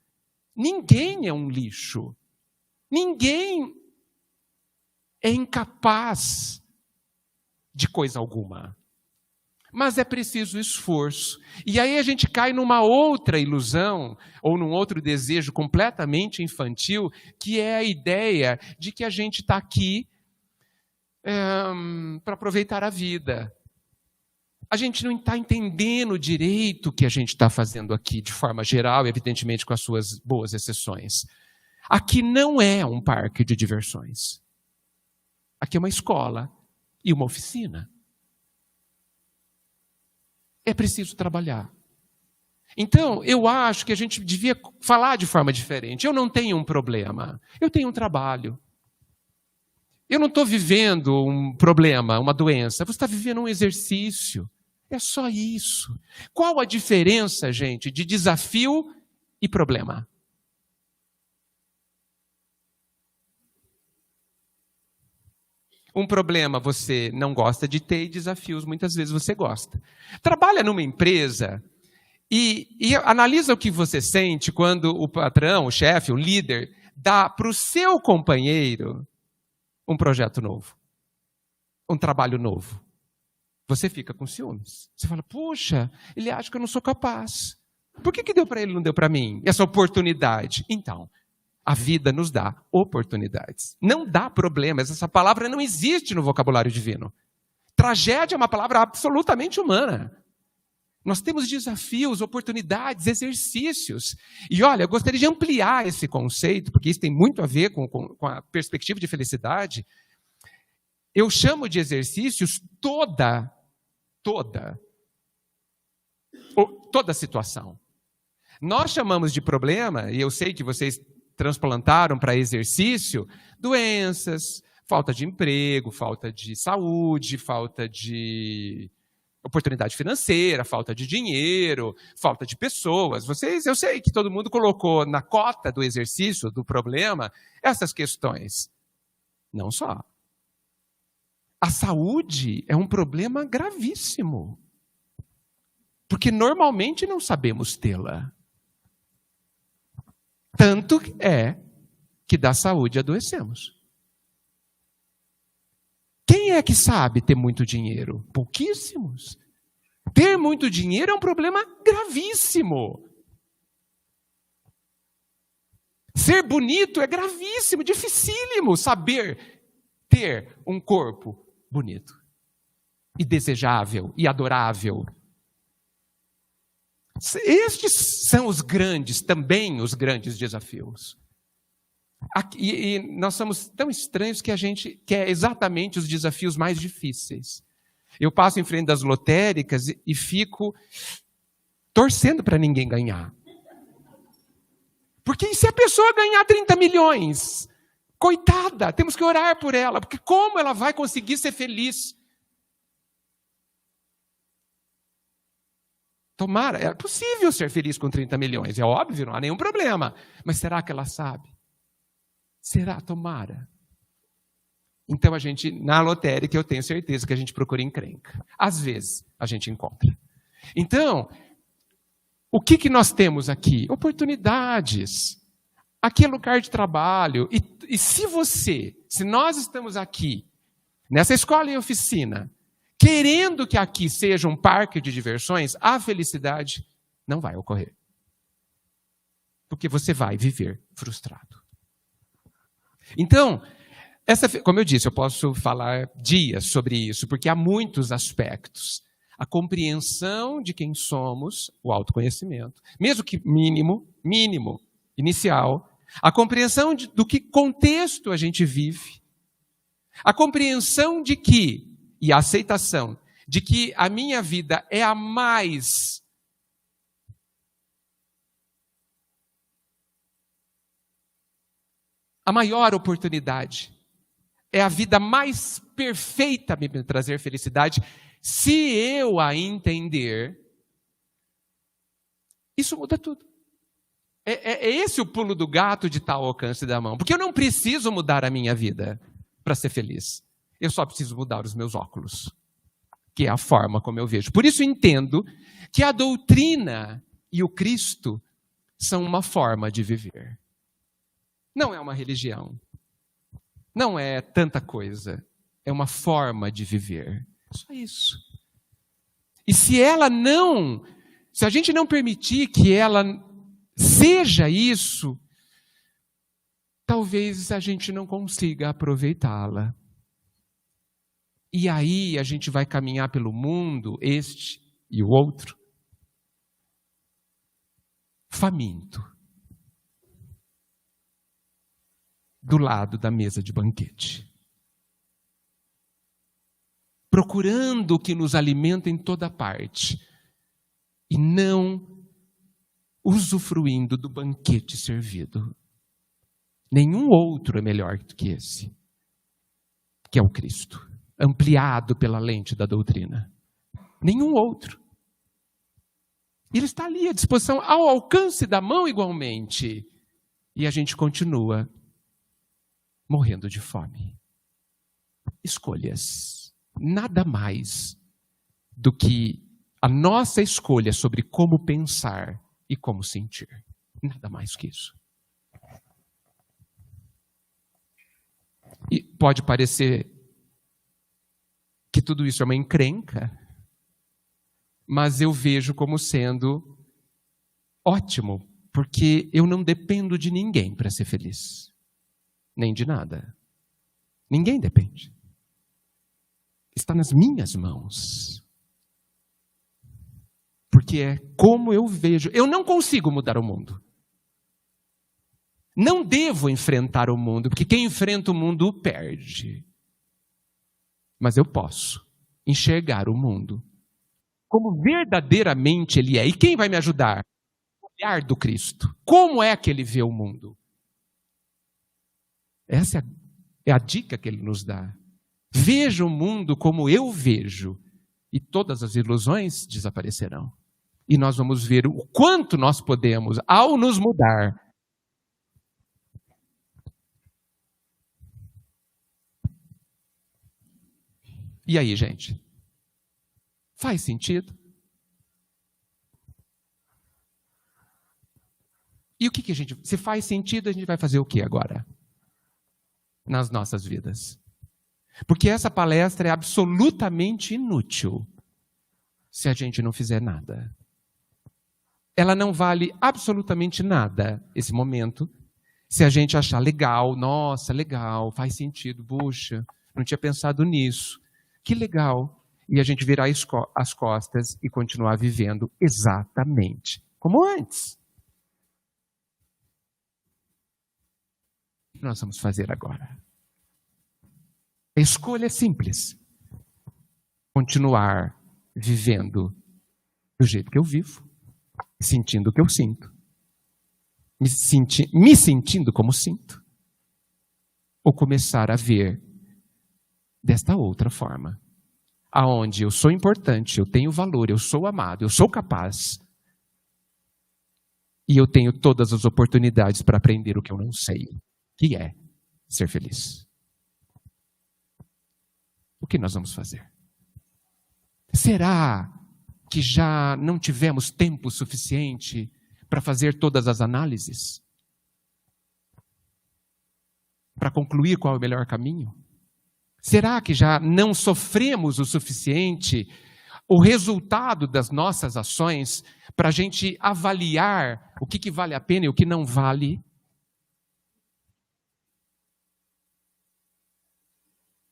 Ninguém é um lixo. Ninguém é incapaz de coisa alguma. Mas é preciso esforço. E aí a gente cai numa outra ilusão, ou num outro desejo completamente infantil, que é a ideia de que a gente está aqui para aproveitar a vida. A gente não está entendendo direito o que a gente está fazendo aqui, de forma geral, evidentemente com as suas boas exceções. Aqui não é um parque de diversões. Aqui é uma escola. e uma oficina. É preciso trabalhar. Então, eu acho que a gente devia falar de forma diferente. Eu não tenho um problema, eu tenho um trabalho. Eu não estou vivendo um problema, uma doença, você está vivendo um exercício. É só isso. Qual a diferença, gente, de desafio e problema? Um problema você não gosta de ter e desafios muitas vezes você gosta. Trabalha numa empresa e analisa o que você sente quando o patrão, o chefe, o líder, dá para o seu companheiro um projeto novo, um trabalho novo. Você fica com ciúmes. Você fala, puxa, ele acha que eu não sou capaz. Por que deu para ele e não deu para mim? Essa oportunidade. Então, a vida nos dá oportunidades. Não dá problemas. Essa palavra não existe no vocabulário divino. Tragédia é uma palavra absolutamente humana. Nós temos desafios, oportunidades, exercícios. E olha, eu gostaria de ampliar esse conceito, porque isso tem muito a ver com a perspectiva de felicidade. Eu chamo de exercícios toda situação. Nós chamamos de problema, e eu sei que vocês transplantaram para exercício, doenças, falta de emprego, falta de saúde, falta de oportunidade financeira, falta de dinheiro, falta de pessoas. Eu sei que todo mundo colocou na cota do exercício, do problema, essas questões. Não só. A saúde é um problema gravíssimo, porque normalmente não sabemos tê-la. Tanto é que da saúde adoecemos. Quem é que sabe ter muito dinheiro? Pouquíssimos. Ter muito dinheiro é um problema gravíssimo. Ser bonito é gravíssimo, dificílimo saber ter um corpo bonito e desejável e adorável. Estes são também os grandes desafios. E nós somos tão estranhos que a gente quer exatamente os desafios mais difíceis. Eu passo em frente das lotéricas e fico torcendo para ninguém ganhar. Porque e se a pessoa ganhar 30 milhões? Coitada, temos que orar por ela, porque como ela vai conseguir ser feliz? Tomara, é possível ser feliz com 30 milhões, é óbvio, não há nenhum problema. Mas será que ela sabe? Será? Tomara. Então na lotérica eu tenho certeza que a gente procura encrenca. Às vezes a gente encontra. Então, o que nós temos aqui? Oportunidades. Aqui é lugar de trabalho. E se nós estamos aqui, nessa escola e oficina, querendo que aqui seja um parque de diversões, a felicidade não vai ocorrer. Porque você vai viver frustrado. Então, como eu disse, eu posso falar dias sobre isso, porque há muitos aspectos. A compreensão de quem somos, o autoconhecimento, mesmo que mínimo, inicial, a compreensão do que contexto a gente vive, a compreensão de que, e a aceitação de que a minha vida é a maior oportunidade, é a vida mais perfeita a me trazer felicidade, se eu a entender, isso muda tudo. É esse o pulo do gato de tal alcance da mão, porque eu não preciso mudar a minha vida para ser feliz. Eu só preciso mudar os meus óculos, que é a forma como eu vejo. Por isso entendo que a doutrina e o Cristo são uma forma de viver. Não é uma religião. Não é tanta coisa. É uma forma de viver. Só isso. E se a gente não permitir que ela seja isso, talvez a gente não consiga aproveitá-la. E aí a gente vai caminhar pelo mundo, este e o outro, faminto, do lado da mesa de banquete. procurando o que nos alimenta em toda parte, e não usufruindo do banquete servido. Nenhum outro é melhor do que esse, que é o Cristo, ampliado pela lente da doutrina. Nenhum outro. Ele está ali à disposição, ao alcance da mão igualmente. E a gente continua morrendo de fome. Escolhas. Nada mais do que a nossa escolha sobre como pensar e como sentir. Nada mais que isso. E pode parecer que tudo isso é uma encrenca, mas eu vejo como sendo ótimo, porque eu não dependo de ninguém para ser feliz, nem de nada. Ninguém depende. Está nas minhas mãos. Porque é como eu vejo. Eu não consigo mudar o mundo. Não devo enfrentar o mundo, porque quem enfrenta o mundo perde. Mas eu posso enxergar o mundo como verdadeiramente ele é. E quem vai me ajudar? O olhar do Cristo. Como é que ele vê o mundo? Essa é a dica que ele nos dá. Veja o mundo como eu vejo, e todas as ilusões desaparecerão. E nós vamos ver o quanto nós podemos, ao nos mudar, e aí, gente? Faz sentido? E o que a gente... Se faz sentido, a gente vai fazer o que agora? Nas nossas vidas. Porque essa palestra é absolutamente inútil se a gente não fizer nada. Ela não vale absolutamente nada, esse momento, se a gente achar legal, nossa, legal, faz sentido, puxa, não tinha pensado nisso. Que legal. E a gente virar as costas e continuar vivendo exatamente como antes. O que nós vamos fazer agora? A escolha é simples. Continuar vivendo do jeito que eu vivo, sentindo o que eu sinto, me sentindo como sinto, ou começar a ver desta outra forma, aonde eu sou importante, eu tenho valor, eu sou amado, eu sou capaz, e eu tenho todas as oportunidades para aprender o que eu não sei, que é ser feliz. O que nós vamos fazer? Será que já não tivemos tempo suficiente para fazer todas as análises? Para concluir qual é o melhor caminho? Será que já não sofremos o suficiente o resultado das nossas ações para a gente avaliar o que vale a pena e o que não vale?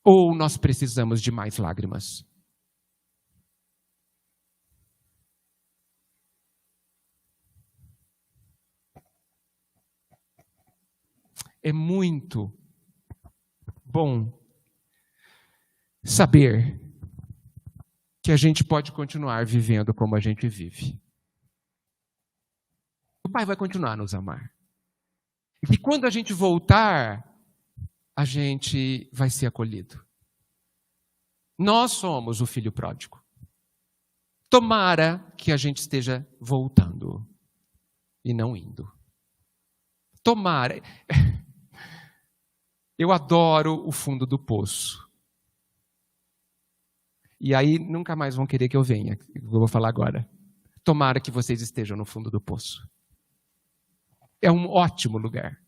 Ou nós precisamos de mais lágrimas? É muito bom saber que a gente pode continuar vivendo como a gente vive. O Pai vai continuar a nos amar. E quando a gente voltar, a gente vai ser acolhido. Nós somos o filho pródigo. Tomara que a gente esteja voltando e não indo. Tomara. Eu adoro o fundo do poço. E aí nunca mais vão querer que eu venha. Eu vou falar agora. Tomara que vocês estejam no fundo do poço. É um ótimo lugar.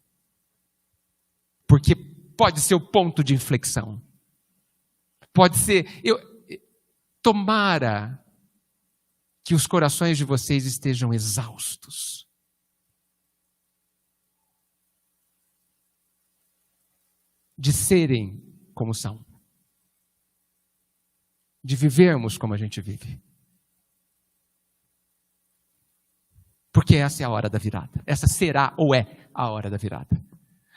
Porque pode ser o ponto de inflexão. Pode ser... Tomara que os corações de vocês estejam exaustos. De serem como são. De vivermos como a gente vive. Porque essa é a hora da virada. Essa será ou é a hora da virada.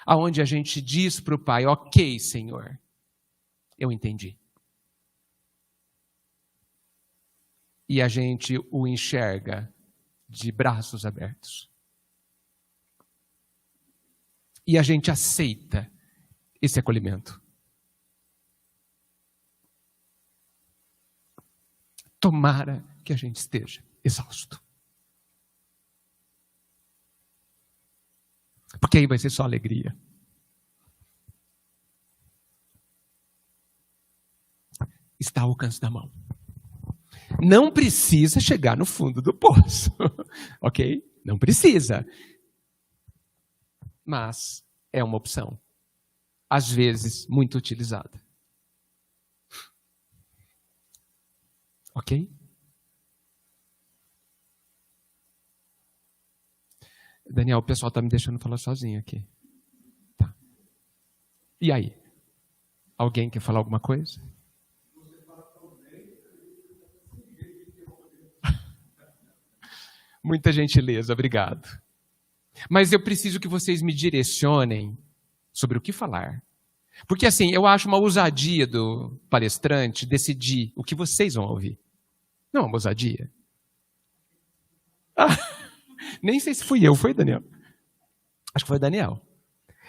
Aonde a gente diz para o Pai, ok, Senhor, eu entendi. e a gente o enxerga de braços abertos. E a gente aceita esse acolhimento. Tomara que a gente esteja exausto. Porque aí vai ser só alegria. Está ao alcance da mão. Não precisa chegar no fundo do poço, ok? Não precisa. Mas é uma opção, às vezes muito utilizada. Ok? Daniel, o pessoal está me deixando falar sozinho aqui. Tá. E aí? Alguém quer falar alguma coisa? Muita gentileza, obrigado. Mas eu preciso que vocês me direcionem sobre o que falar. Porque assim, eu acho uma ousadia do palestrante decidir o que vocês vão ouvir. Não é uma ousadia. Nem sei se fui eu, foi Daniel? Acho que foi Daniel.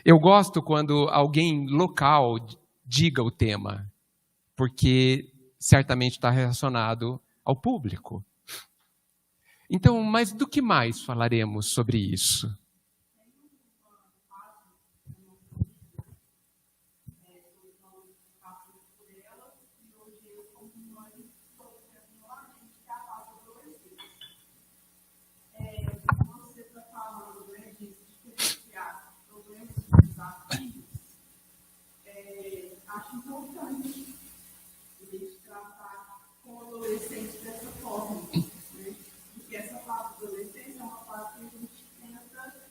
Eu gosto quando alguém local diga o tema, porque certamente está relacionado ao público. Então, mas do que mais falaremos sobre isso? Você está falando, né, de diferenciar problemas e desafios. Acho importante a gente tratar com o adolescente dessa forma. Porque essa fase da adolescência é uma fase que a gente tenta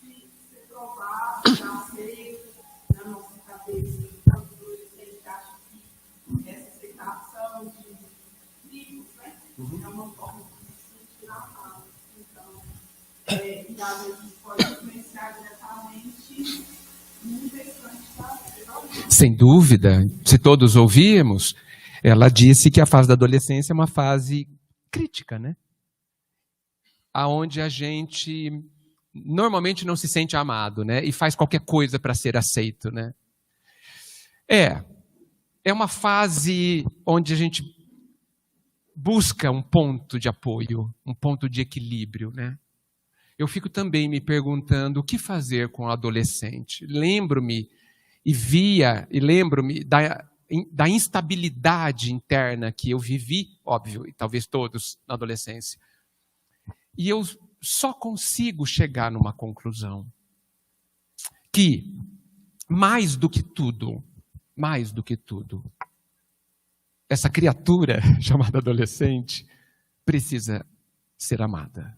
se provar, se aceito na nossa cabeça. O adolescente acha que essa aceitação de livros, né, é uma forma de se sentir amado. Então, e às vezes pode influenciar diretamente no restante da vida. Sem dúvida, se todos ouvirmos, ela disse que a fase da adolescência é uma fase crítica, né? Aonde a gente normalmente não se sente amado, né? E faz qualquer coisa para ser aceito, né? É uma fase onde a gente busca um ponto de apoio, um ponto de equilíbrio, né? Eu fico também me perguntando o que fazer com o adolescente. Lembro-me da instabilidade interna que eu vivi, óbvio, e talvez todos na adolescência. E eu só consigo chegar numa conclusão que, mais do que tudo, essa criatura chamada adolescente precisa ser amada.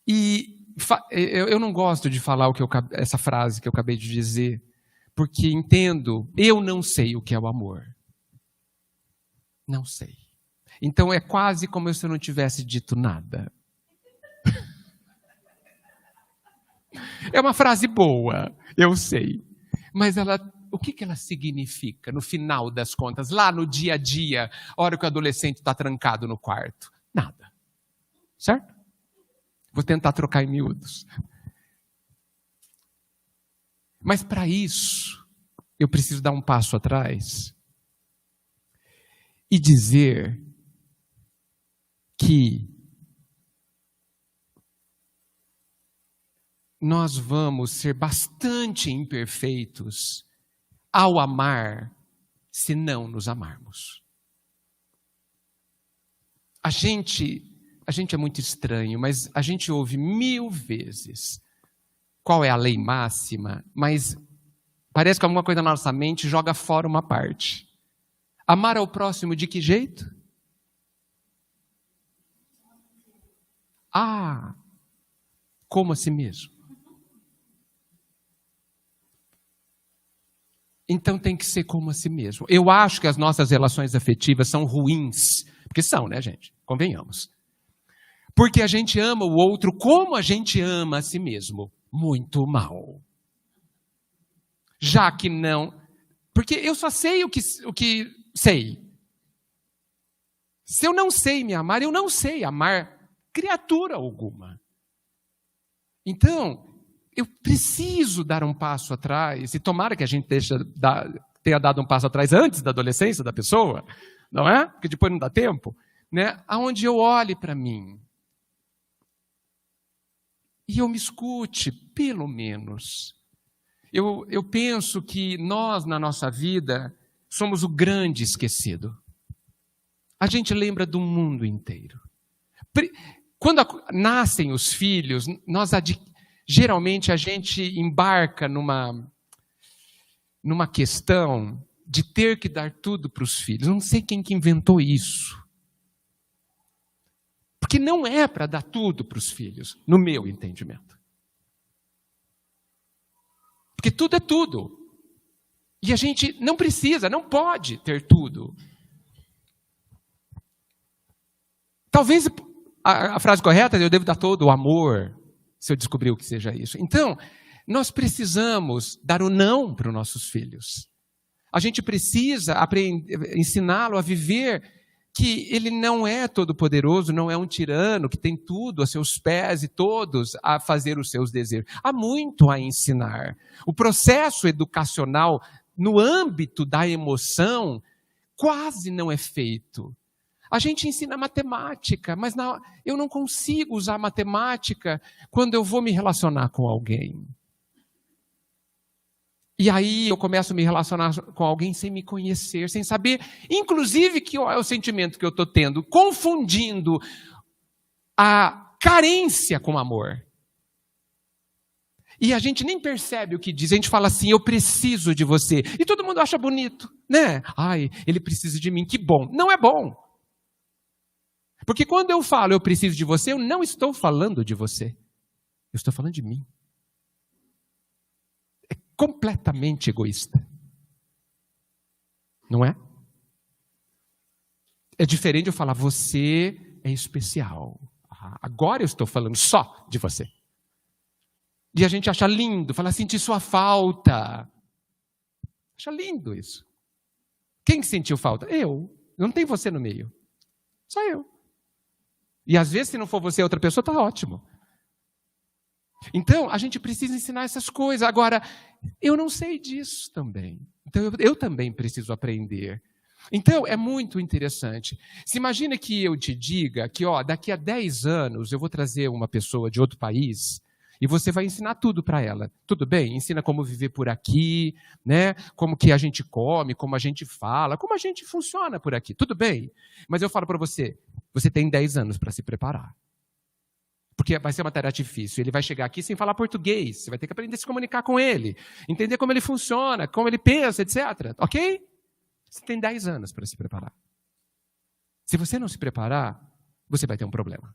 E eu não gosto de falar essa frase que eu acabei de dizer, porque entendo, eu não sei o que é o amor. Não sei. Então é quase como se eu não tivesse dito nada. É uma frase boa, eu sei. Mas o que ela significa no final das contas, lá no dia a dia, a hora que o adolescente está trancado no quarto? Nada. Certo? Vou tentar trocar em miúdos. Mas para isso, eu preciso dar um passo atrás e dizer que nós vamos ser bastante imperfeitos ao amar, se não nos amarmos. A gente é muito estranho, mas a gente ouve 1000 vezes qual é a lei máxima, mas parece que alguma coisa na nossa mente joga fora uma parte. Amar ao próximo de que jeito? Como a si mesmo. Então tem que ser como a si mesmo. Eu acho que as nossas relações afetivas são ruins, porque são, né, gente? Convenhamos. Porque a gente ama o outro como a gente ama a si mesmo. Muito mal. Já que não... Porque eu só sei o que sei. Se eu não sei me amar, eu não sei amar criatura alguma. Então, eu preciso dar um passo atrás, e tomara que a gente tenha dado um passo atrás antes da adolescência da pessoa, não é? Porque depois não dá tempo, né? Aonde eu olhe para mim e eu me escute, pelo menos. Eu penso que nós, na nossa vida, somos o grande esquecido. A gente lembra do mundo inteiro. Quando nascem os filhos, geralmente a gente embarca numa questão de ter que dar tudo para os filhos. Não sei quem que inventou isso. Porque não é para dar tudo para os filhos, no meu entendimento. Porque tudo é tudo. E a gente não precisa, não pode ter tudo. Talvez a frase correta é: eu devo dar todo o amor, se eu descobrir o que seja isso. Então, nós precisamos dar o não para os nossos filhos. A gente precisa ensiná-lo a viver que ele não é todo-poderoso, não é um tirano que tem tudo a seus pés e todos a fazer os seus desejos. Há muito a ensinar. O processo educacional no âmbito da emoção quase não é feito. A gente ensina matemática, mas eu não consigo usar matemática quando eu vou me relacionar com alguém. E aí eu começo a me relacionar com alguém sem me conhecer, sem saber, inclusive, que é o sentimento que eu estou tendo, confundindo a carência com amor. E a gente nem percebe o que diz, a gente fala assim: eu preciso de você. E todo mundo acha bonito, né? Ai, ele precisa de mim, que bom. Não é bom. Porque quando eu falo eu preciso de você, eu não estou falando de você. Eu estou falando de mim. É completamente egoísta. Não é? É diferente eu falar: você é especial. Agora eu estou falando só de você. E a gente acha lindo, fala: sentir sua falta. Acha lindo isso. Quem sentiu falta? Eu. Não tem você no meio. Só eu. E às vezes, se não for você, outra pessoa, está ótimo. Então, a gente precisa ensinar essas coisas. Agora, eu não sei disso também. Então, eu também preciso aprender. Então, é muito interessante. Se imagina que eu te diga que, daqui a 10 anos, eu vou trazer uma pessoa de outro país e você vai ensinar tudo para ela. Tudo bem? Ensina como viver por aqui, né? Como que a gente come, como a gente fala, como a gente funciona por aqui. Tudo bem? Mas eu falo para você, você tem 10 anos para se preparar. Porque vai ser uma tarefa difícil. Ele vai chegar aqui sem falar português. Você vai ter que aprender a se comunicar com ele. Entender como ele funciona, como ele pensa, etc. Ok? Você tem 10 anos para se preparar. Se você não se preparar, você vai ter um problema.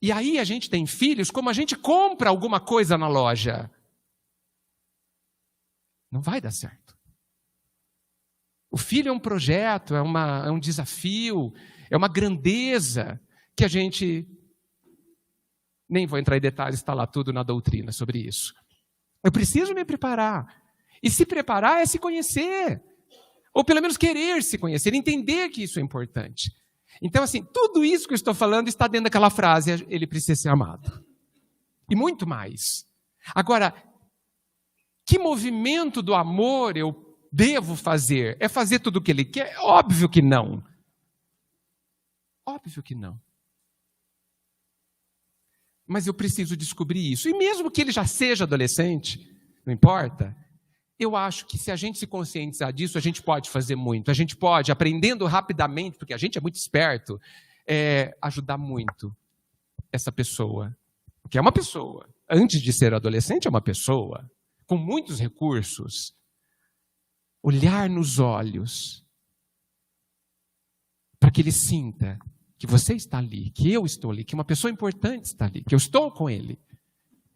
E aí a gente tem filhos como a gente compra alguma coisa na loja. Não vai dar certo. O filho é um projeto, é um desafio, é uma grandeza que a gente... Nem vou entrar em detalhes, está lá tudo na doutrina sobre isso. Eu preciso me preparar. E se preparar é se conhecer. Ou pelo menos querer se conhecer, entender que isso é importante. Então, assim, tudo isso que eu estou falando está dentro daquela frase: ele precisa ser amado. E muito mais. Agora, que movimento do amor eu devo fazer? É fazer tudo o que ele quer? Óbvio que não. Óbvio que não. Mas eu preciso descobrir isso. E mesmo que ele já seja adolescente, não importa, eu acho que se a gente se conscientizar disso, a gente pode fazer muito. A gente pode, aprendendo rapidamente, porque a gente é muito esperto, ajudar muito essa pessoa. Que é uma pessoa. Antes de ser adolescente, é uma pessoa com muitos recursos. Olhar nos olhos para que ele sinta que você está ali, que eu estou ali, que uma pessoa importante está ali, que eu estou com ele.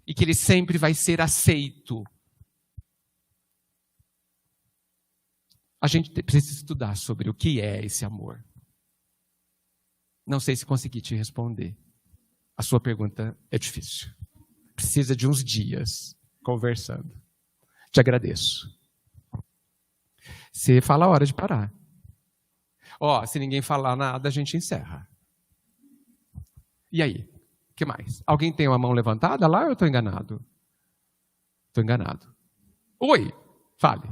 E que ele sempre vai ser aceito. A gente precisa estudar sobre o que é esse amor. Não sei se consegui te responder. A sua pergunta é difícil. Precisa de uns dias conversando. Te agradeço. Você fala a hora de parar. Se ninguém falar nada, a gente encerra. E aí? O que mais? Alguém tem uma mão levantada lá ou eu estou enganado? Estou enganado. Oi, fale.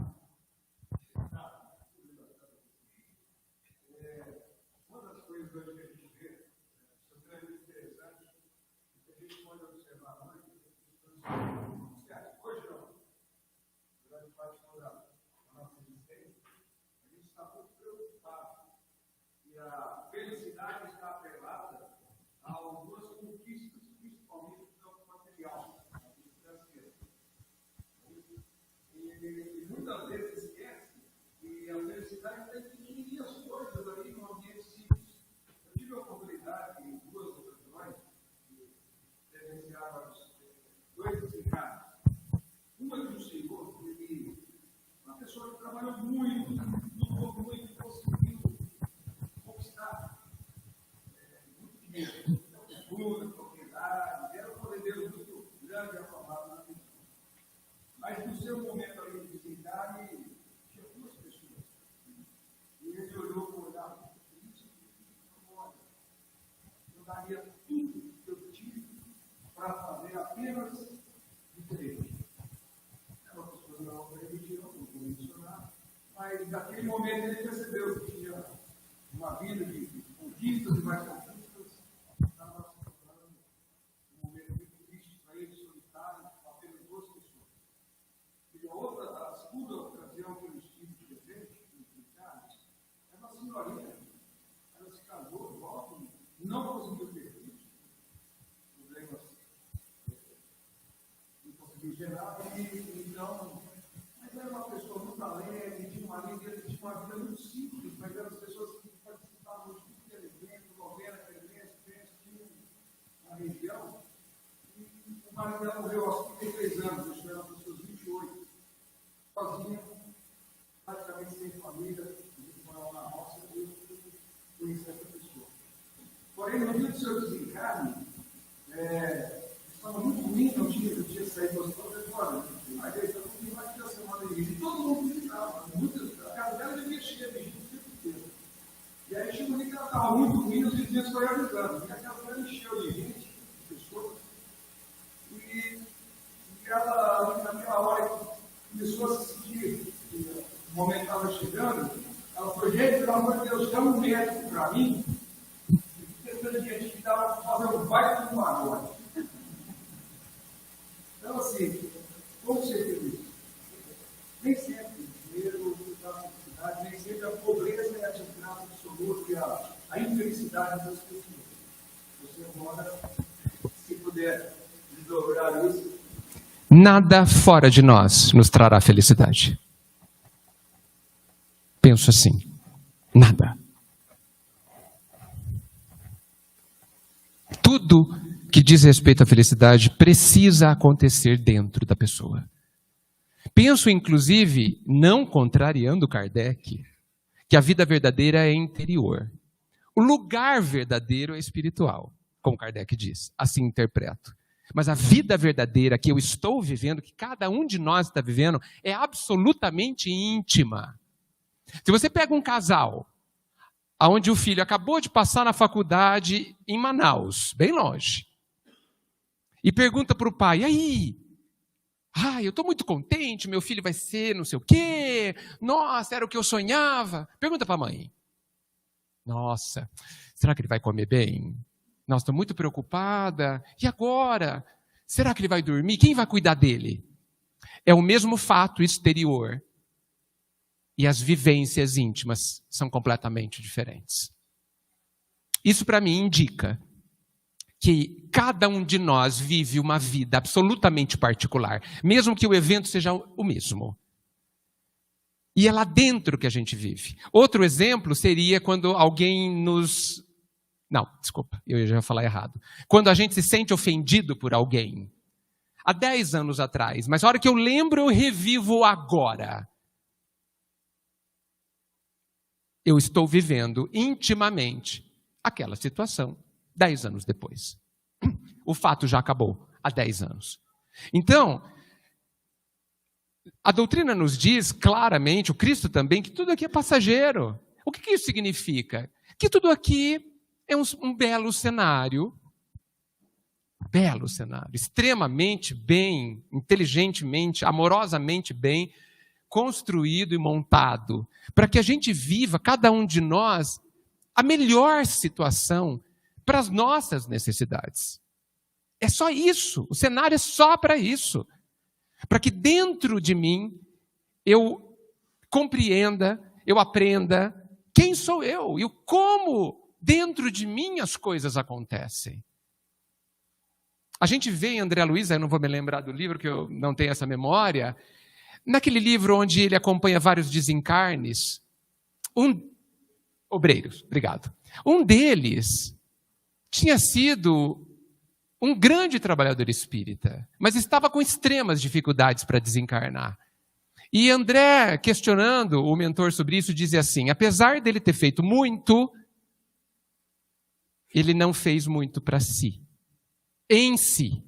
Uma das coisas que a gente vê, isso é muito interessante, é que a gente pode observar muito, hoje não, durante parte da nossa existência, a gente está muito preocupado e a felicidade está atrelada a algumas conquistas, principalmente no campo material, na vida financeira. E muitas vezes esquece que a felicidade está em pequenininhas coisas ali no ambiente simples. Eu tive a oportunidade em 2 ocasiões de presenciar 2 desencarnes. Uma de um senhor, uma pessoa que trabalhou muito, lutou muito, conseguiu conquistar muito dinheiro, cultura, propriedade, era um poderoso muito grande e afamado na vida. Mas no seu momento ali de desencarne, tinha 2 pessoas. E ele olhou com o olhar muito triste e falou: olha, eu daria tudo que eu tive para fazer apenas diferente. Uma pessoa não permitiu, não vou mencionar, mas naquele momento ele percebeu que tinha uma vida de conquistas e mais conquistas, estava se tornando um momento muito triste para ele, solitário, com apenas 2 pessoas. E a segunda ocasião que eu estive presente, é uma senhorinha, ela se casou, logo, não conseguiu ter filhos, problemas, não conseguiu gerar, então, mas era uma pessoa muito alegre, tinha uma vida muito simples, mas eram as pessoas que participavam de tudo que era evento, novena, festa, tinha na região, e o marido dela morreu aos 33 anos, isso era para os seus 28, sozinha, praticamente sem família, morava na roça, e eu conheci essa pessoa. Porém, no dia do seu desencarne, estava muito ruim, não tinha saído do hospital, eu falei: olha, mas eu não vai ter a semana de vida. E todo mundo visitava, a casa dela devia cheia de gente o tempo inteiro. E aí chegou ali que ela estava muito ruim, os vizinhos foram avisando. E a casa dela encheu de gente, de pessoas. E ela, naquela hora, começou a se sentir que o momento estava chegando. Ela falou: gente, pelo amor de Deus, chama um médico para mim. E teve gente que estava fazendo um baita de um agora. Então, assim, como ser feliz? Nem sempre o dinheiro traz felicidade, nem sempre a pobreza é a desgraça absoluta e a infelicidade das pessoas. Você agora, se puder desdobrar isso. Nada fora de nós nos trará felicidade. Penso assim, nada. Tudo que diz respeito à felicidade precisa acontecer dentro da pessoa. Penso, inclusive, não contrariando Kardec, que a vida verdadeira é interior. O lugar verdadeiro é espiritual, como Kardec diz, assim interpreto. Mas a vida verdadeira que eu estou vivendo, que cada um de nós está vivendo, é absolutamente íntima. Se você pega um casal, onde o filho acabou de passar na faculdade em Manaus, bem longe, e pergunta para o pai: e aí? Eu estou muito contente, meu filho vai ser não sei o quê, nossa, era o que eu sonhava. Pergunta para a mãe: nossa, será que ele vai comer bem? Nossa, estou muito preocupada. E agora? Será que ele vai dormir? Quem vai cuidar dele? É o mesmo fato exterior. E as vivências íntimas são completamente diferentes. Isso para mim indica que cada um de nós vive uma vida absolutamente particular, mesmo que o evento seja o mesmo. E é lá dentro que a gente vive. Outro exemplo seria quando alguém nos... Não, desculpa, eu já ia falar errado. Quando a gente se sente ofendido por alguém. Há 10 anos atrás, mas a hora que eu lembro, eu revivo agora. Eu estou vivendo intimamente aquela situação 10 anos depois. O fato já acabou há 10 anos. Então, a doutrina nos diz claramente, o Cristo também, que tudo aqui é passageiro. O que isso significa? Que tudo aqui é um belo cenário, extremamente bem, inteligentemente, amorosamente bem construído e montado, para que a gente viva, cada um de nós, a melhor situação para as nossas necessidades. É só isso, o cenário é só para isso. Para que dentro de mim eu compreenda, eu aprenda quem sou eu e como dentro de mim as coisas acontecem. A gente vê em André Luiz, eu não vou me lembrar do livro, que eu não tenho essa memória, naquele livro onde ele acompanha vários desencarnes, obreiros, obrigado. Um deles tinha sido um grande trabalhador espírita, mas estava com extremas dificuldades para desencarnar. E André, questionando o mentor sobre isso, dizia assim, apesar dele ter feito muito, ele não fez muito para si, em si.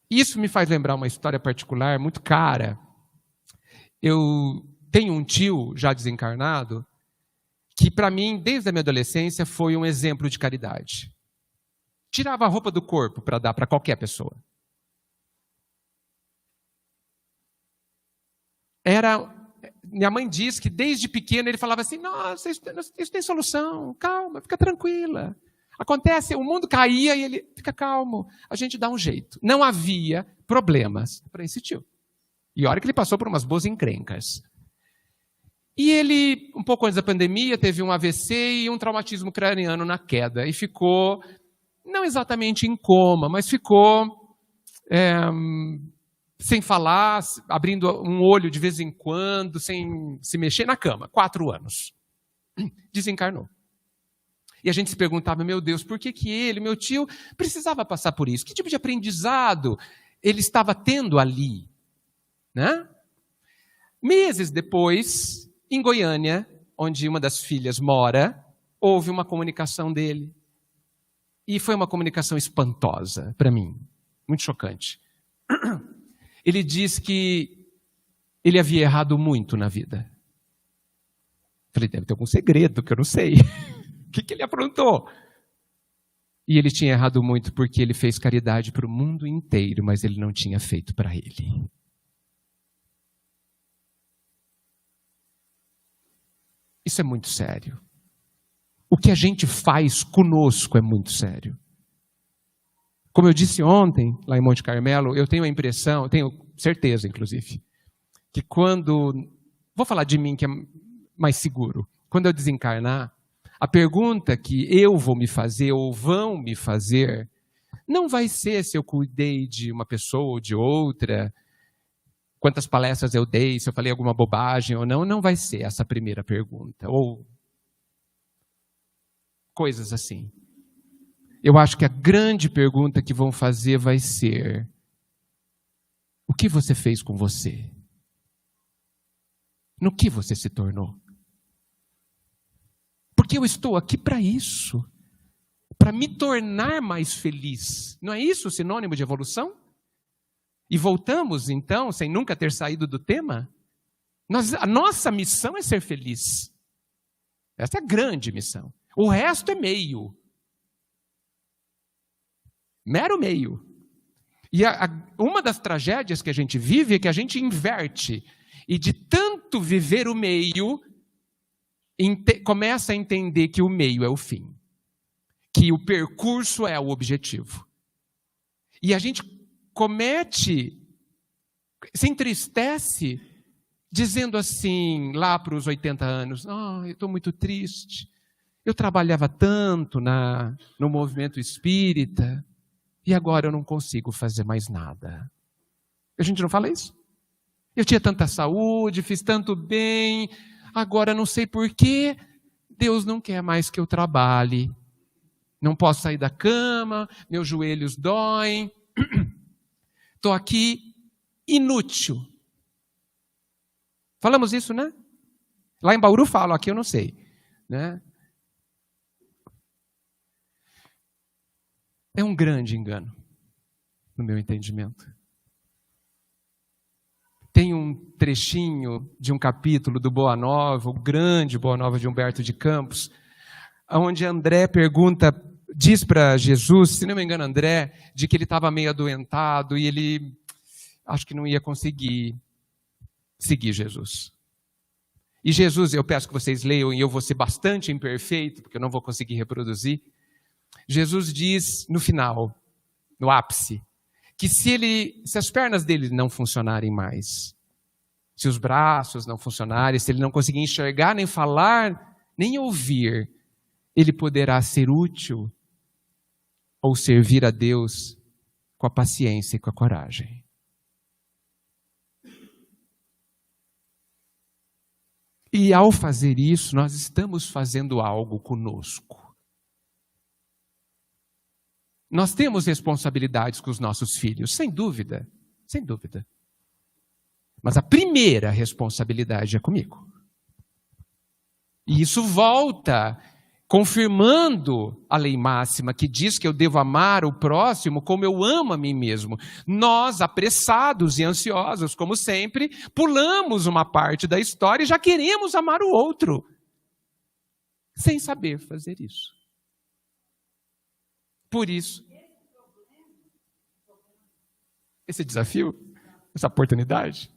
Isso me faz lembrar uma história particular, muito cara. Eu tenho um tio, já desencarnado, que para mim, desde a minha adolescência, foi um exemplo de caridade. Tirava a roupa do corpo para dar para qualquer pessoa. Minha mãe diz que desde pequeno ele falava assim, nossa, isso tem solução, calma, fica tranquila. Acontece, o mundo caía e ele fica calmo, a gente dá um jeito. Não havia problemas para esse tio. E olha que ele passou por umas boas encrencas. E ele, um pouco antes da pandemia, teve um AVC e um traumatismo craniano na queda. E ficou, não exatamente em coma, mas ficou sem falar, abrindo um olho de vez em quando, sem se mexer na cama. 4 anos. Desencarnou. E a gente se perguntava, meu Deus, por que ele, meu tio, precisava passar por isso? Que tipo de aprendizado ele estava tendo ali? Né? Meses depois, em Goiânia, onde uma das filhas mora, houve uma comunicação dele. E foi uma comunicação espantosa para mim, muito chocante. Ele diz que ele havia errado muito na vida. Falei, deve ter algum segredo que eu não sei. O que ele aprontou? E ele tinha errado muito porque ele fez caridade para o mundo inteiro, mas ele não tinha feito para ele. Isso é muito sério. O que a gente faz conosco é muito sério. Como eu disse ontem, lá em Monte Carmelo, eu tenho a impressão, tenho certeza, inclusive, que quando... Vou falar de mim, que é mais seguro. Quando eu desencarnar, a pergunta que eu vou me fazer ou vão me fazer não vai ser se eu cuidei de uma pessoa ou de outra, quantas palestras eu dei, se eu falei alguma bobagem ou não vai ser essa a primeira pergunta. Ou coisas assim. Eu acho que a grande pergunta que vão fazer vai ser: o que você fez com você? No que você se tornou? Porque eu estou aqui para isso. Para me tornar mais feliz. Não é isso o sinônimo de evolução? E voltamos, então, sem nunca ter saído do tema? A nossa missão é ser feliz. Essa é a grande missão. O resto é meio. Mero meio. E uma das tragédias que a gente vive é que a gente inverte. E de tanto viver o meio, começa a entender que o meio é o fim. Que o percurso é o objetivo. E a gente se entristece, dizendo assim, lá para os 80 anos, eu estou muito triste, eu trabalhava tanto no movimento espírita, e agora eu não consigo fazer mais nada. A gente não fala isso? Eu tinha tanta saúde, fiz tanto bem, agora não sei por que Deus não quer mais que eu trabalhe. Não posso sair da cama, meus joelhos doem. Estou aqui inútil. Falamos isso, né? Lá em Bauru falo, aqui eu não sei. Né? É um grande engano, no meu entendimento. Tem um trechinho de um capítulo do Boa Nova, o grande Boa Nova de Humberto de Campos, onde André diz para Jesus, se não me engano André, de que ele estava meio adoentado e ele acho que não ia conseguir seguir Jesus. E Jesus, eu peço que vocês leiam, e eu vou ser bastante imperfeito, porque eu não vou conseguir reproduzir. Jesus diz no final, no ápice, que se as pernas dele não funcionarem mais, se os braços não funcionarem, se ele não conseguir enxergar, nem falar, nem ouvir, ele poderá ser útil ou servir a Deus com a paciência e com a coragem. E ao fazer isso, nós estamos fazendo algo conosco. Nós temos responsabilidades com os nossos filhos, sem dúvida, sem dúvida. Mas a primeira responsabilidade é comigo. E isso volta confirmando a lei máxima que diz que eu devo amar o próximo como eu amo a mim mesmo. Nós, apressados e ansiosos, como sempre, pulamos uma parte da história e já queremos amar o outro, sem saber fazer isso. Por isso, esse desafio, essa oportunidade,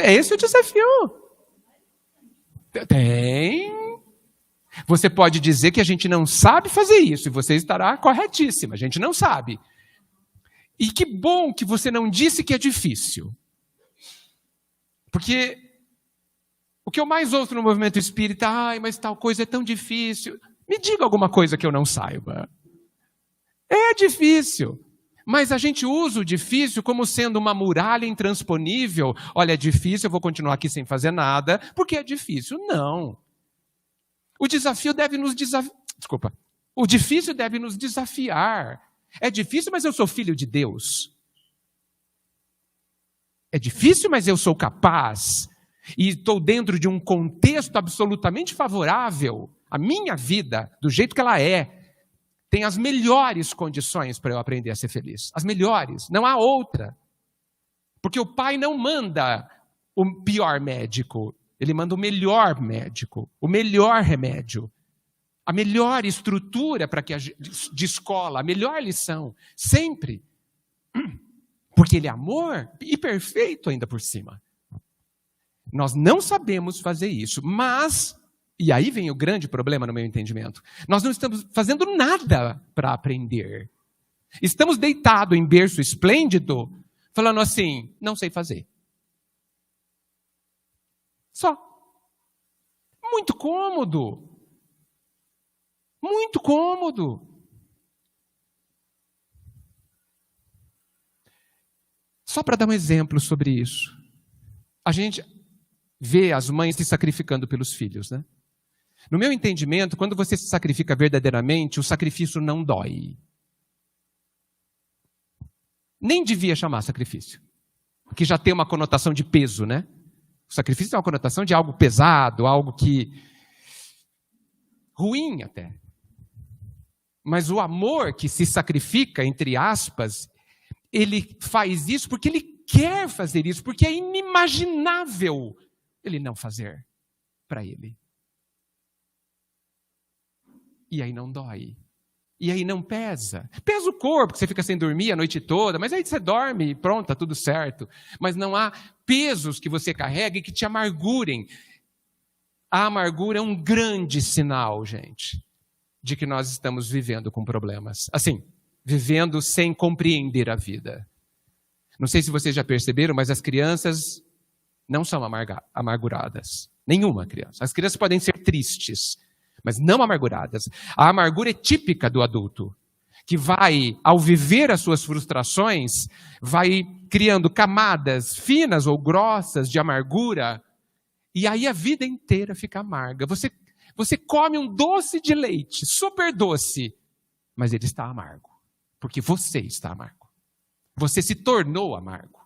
é esse o desafio. Tem. Você pode dizer que a gente não sabe fazer isso, e você estará corretíssima, a gente não sabe. E que bom que você não disse que é difícil. Porque o que eu mais ouço no movimento espírita, mas tal coisa é tão difícil. Me diga alguma coisa que eu não saiba. É difícil. Mas a gente usa o difícil como sendo uma muralha intransponível. Olha, é difícil, eu vou continuar aqui sem fazer nada, porque é difícil. Não. O desafio deve nos desafiar. Desculpa. O difícil deve nos desafiar. É difícil, mas eu sou filho de Deus. É difícil, mas eu sou capaz. E estou dentro de um contexto absolutamente favorável. A minha vida, do jeito que ela é, tem as melhores condições para eu aprender a ser feliz. As melhores. Não há outra. Porque o pai não manda o pior médico. Ele manda o melhor médico. O melhor remédio. A melhor estrutura de escola. A melhor lição. Sempre. Porque ele é amor e perfeito ainda por cima. Nós não sabemos fazer isso. Mas... E aí vem o grande problema no meu entendimento. Nós não estamos fazendo nada para aprender. Estamos deitados em berço esplêndido, falando assim, não sei fazer. Só. Muito cômodo. Muito cômodo. Só para dar um exemplo sobre isso. A gente vê as mães se sacrificando pelos filhos, né? No meu entendimento, quando você se sacrifica verdadeiramente, o sacrifício não dói. Nem devia chamar sacrifício. Porque já tem uma conotação de peso, né? O sacrifício tem uma conotação de algo pesado, algo que... ruim até. Mas o amor que se sacrifica, entre aspas, ele faz isso porque ele quer fazer isso, porque é inimaginável ele não fazer para ele. E aí não dói. E aí não pesa. Pesa o corpo, que você fica sem dormir a noite toda, mas aí você dorme e pronto, tá tudo certo. Mas não há pesos que você carrega e que te amargurem. A amargura é um grande sinal, gente, de que nós estamos vivendo com problemas. Assim, vivendo sem compreender a vida. Não sei se vocês já perceberam, mas as crianças não são amarguradas. Nenhuma criança. As crianças podem ser tristes, mas não amarguradas. A amargura é típica do adulto, que vai, ao viver as suas frustrações, vai criando camadas finas ou grossas de amargura, e aí a vida inteira fica amarga. Você come um doce de leite, super doce, mas ele está amargo, porque você está amargo. Você se tornou amargo.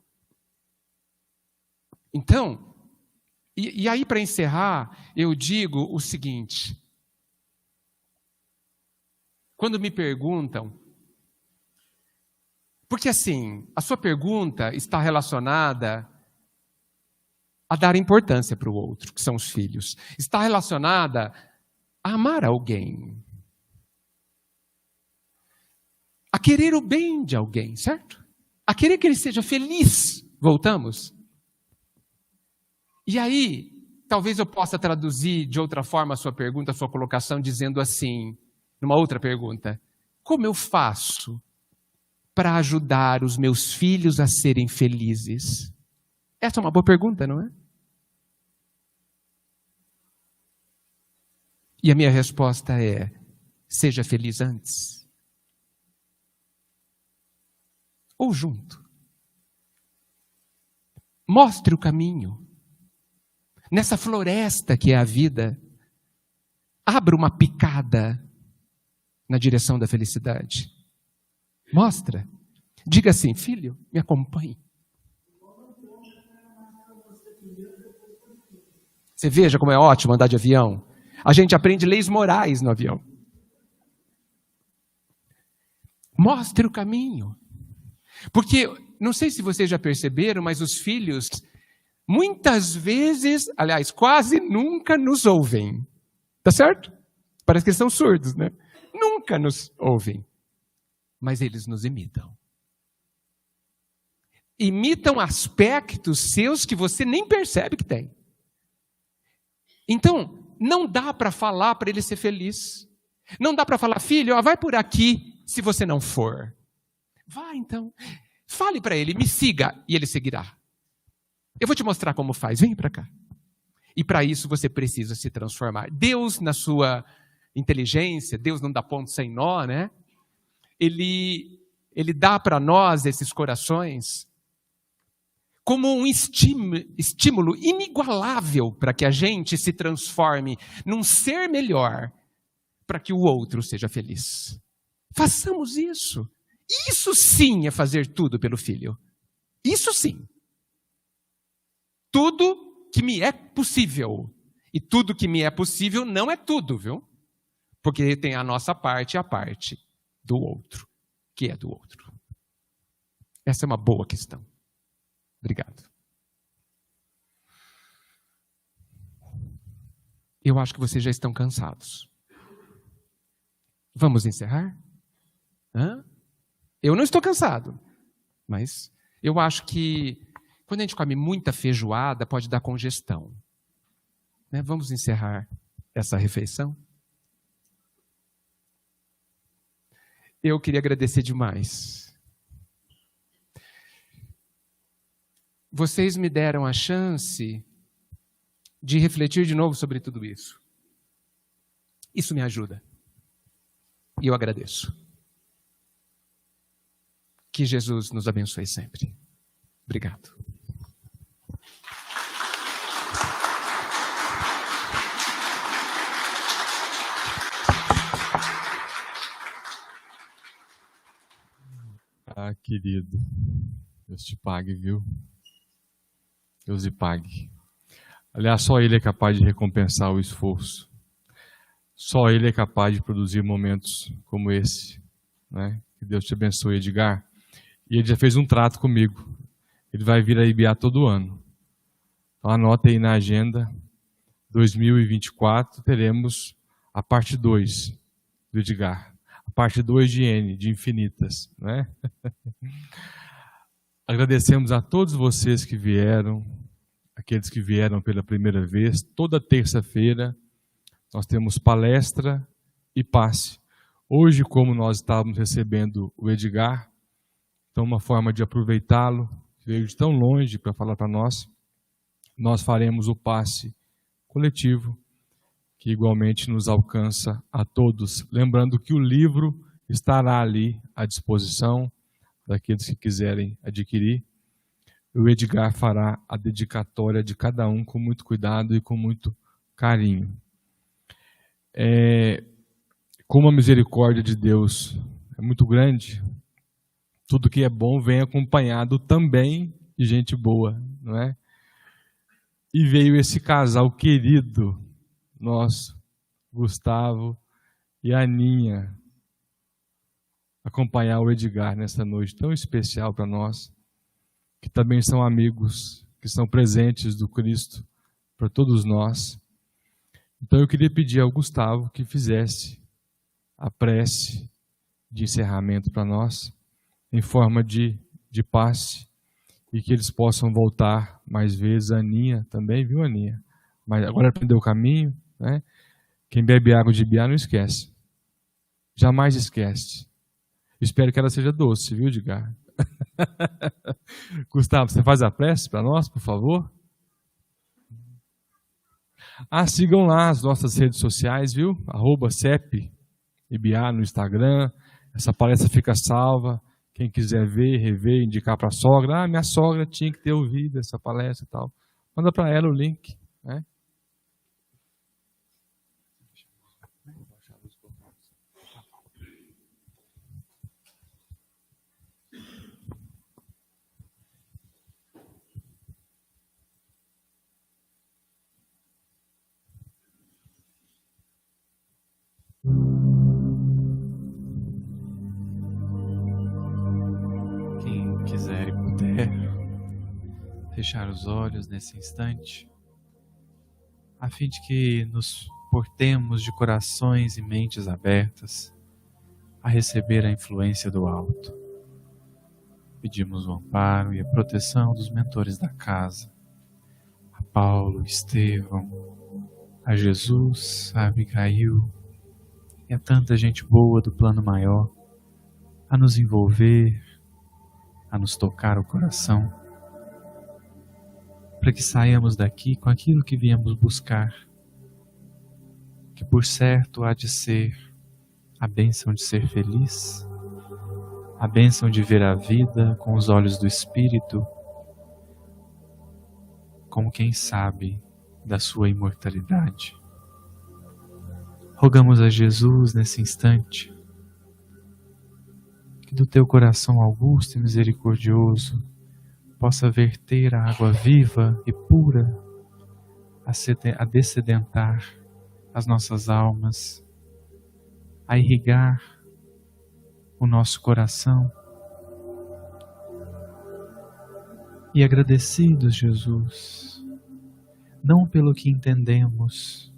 Então, e aí para encerrar, eu digo o seguinte: quando me perguntam, porque assim, a sua pergunta está relacionada a dar importância para o outro, que são os filhos. Está relacionada a amar alguém. A querer o bem de alguém, certo? A querer que ele seja feliz. Voltamos? E aí, talvez eu possa traduzir de outra forma a sua pergunta, a sua colocação, dizendo assim, numa outra pergunta: como eu faço para ajudar os meus filhos a serem felizes? Essa é uma boa pergunta, não é? E a minha resposta é: seja feliz antes. Ou junto. Mostre o caminho. Nessa floresta que é a vida, abra uma picada na direção da felicidade. Mostra. Diga assim: filho, me acompanhe. Você veja como é ótimo andar de avião. A gente aprende leis morais no avião. Mostre o caminho. Porque, não sei se vocês já perceberam, mas os filhos, muitas vezes, aliás, quase nunca nos ouvem. Tá certo? Parece que eles são surdos, né? Nunca nos ouvem. Mas eles nos imitam. Imitam aspectos seus que você nem percebe que tem. Então, não dá para falar para ele ser feliz. Não dá para falar: filho, ó, vai por aqui se você não for. Vai então. Fale para ele: me siga, e ele seguirá. Eu vou te mostrar como faz, vem para cá. E para isso você precisa se transformar. Deus, na sua inteligência, Deus não dá ponto sem nó, né? Ele dá para nós esses corações como um estímulo inigualável para que a gente se transforme num ser melhor, para que o outro seja feliz. Façamos isso. Isso sim é fazer tudo pelo filho. Isso sim. Tudo que me é possível. E tudo que me é possível não é tudo, viu? Porque tem a nossa parte e a parte do outro, que é do outro. Essa é uma boa questão. Obrigado. Eu acho que vocês já estão cansados. Vamos encerrar? Hã? Eu não estou cansado, mas eu acho que quando a gente come muita feijoada, pode dar congestão. Né? Vamos encerrar essa refeição? Eu queria agradecer demais. Vocês me deram a chance de refletir de novo sobre tudo isso. Isso me ajuda. E eu agradeço. Que Jesus nos abençoe sempre. Obrigado. Ah, querido. Deus te pague, viu? Deus lhe pague. Aliás, só Ele é capaz de recompensar o esforço. Só Ele é capaz de produzir momentos como esse. Né? Que Deus te abençoe, Edgar. E ele já fez um trato comigo. Ele vai vir a IBA todo ano. Então anota aí na agenda, 2024 teremos a parte 2 do Edgar. A parte 2 de N, de infinitas. Né? Agradecemos a todos vocês que vieram, aqueles que vieram pela primeira vez. Toda terça-feira nós temos palestra e passe. Hoje, como nós estávamos recebendo o Edgar, então uma forma de aproveitá-lo, veio de tão longe para falar para nós, nós faremos o passe coletivo, que igualmente nos alcança a todos. Lembrando que o livro estará ali à disposição daqueles que quiserem adquirir. O Edgar fará a dedicatória de cada um com muito cuidado e com muito carinho. Como a misericórdia de Deus é muito grande, tudo que é bom vem acompanhado também de gente boa, não é? E veio esse casal querido nosso, Gustavo e Aninha, acompanhar o Edgar nessa noite tão especial para nós, que também são amigos, que são presentes do Cristo para todos nós. Então eu queria pedir ao Gustavo que fizesse a prece de encerramento para nós, em forma de passe, e que eles possam voltar mais vezes. A Aninha também, viu, Aninha? Mas agora aprendeu o caminho, né? Quem bebe água de Ibiá não esquece. Jamais esquece. Espero que ela seja doce, viu, Edgar? Gustavo, você faz a prece para nós, por favor? Sigam lá as nossas redes sociais, viu? @CEP Ibiá no Instagram. Essa palestra fica salva. Quem quiser ver, rever, indicar para a sogra. Minha sogra tinha que ter ouvido essa palestra e tal. Manda para ela o link, né? Quem quiser e puder fechar os olhos nesse instante, a fim de que nos portemos de corações e mentes abertas a receber a influência do alto. Pedimos o amparo e a proteção dos mentores da casa, a Paulo, Estevão, a Jesus, a Abigail e a tanta gente boa do plano maior, a nos envolver, a nos tocar o coração, para que saiamos daqui com aquilo que viemos buscar, que por certo há de ser a bênção de ser feliz, a bênção de ver a vida com os olhos do Espírito, como quem sabe da sua imortalidade. Rogamos a Jesus nesse instante, que do teu coração augusto e misericordioso possa verter a água viva e pura a dessedentar as nossas almas, a irrigar o nosso coração. E agradecidos, Jesus, não pelo que entendemos,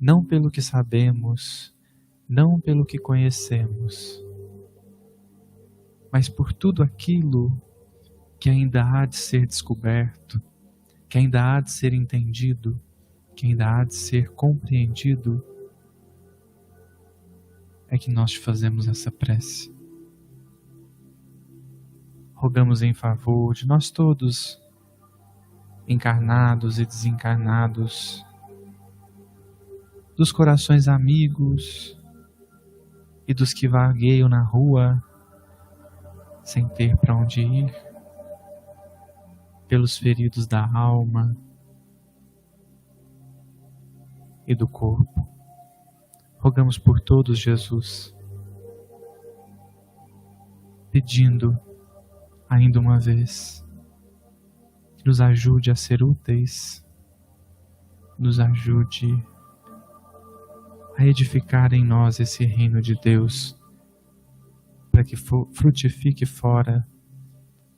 não pelo que sabemos, não pelo que conhecemos, mas por tudo aquilo que ainda há de ser descoberto, que ainda há de ser entendido, que ainda há de ser compreendido, é que nós te fazemos essa prece. Rogamos em favor de nós todos, encarnados e desencarnados, dos corações amigos e dos que vagueiam na rua sem ter para onde ir, pelos feridos da alma e do corpo. Rogamos por todos, Jesus, pedindo ainda uma vez que nos ajude a ser úteis, nos ajude a edificar em nós esse reino de Deus, para que frutifique fora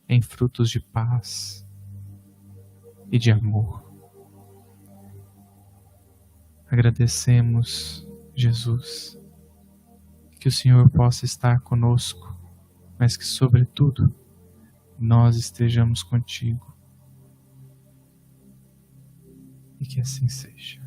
em frutos de paz e de amor. Agradecemos, Jesus, que o Senhor possa estar conosco, mas que, sobretudo, nós estejamos contigo. E que assim seja.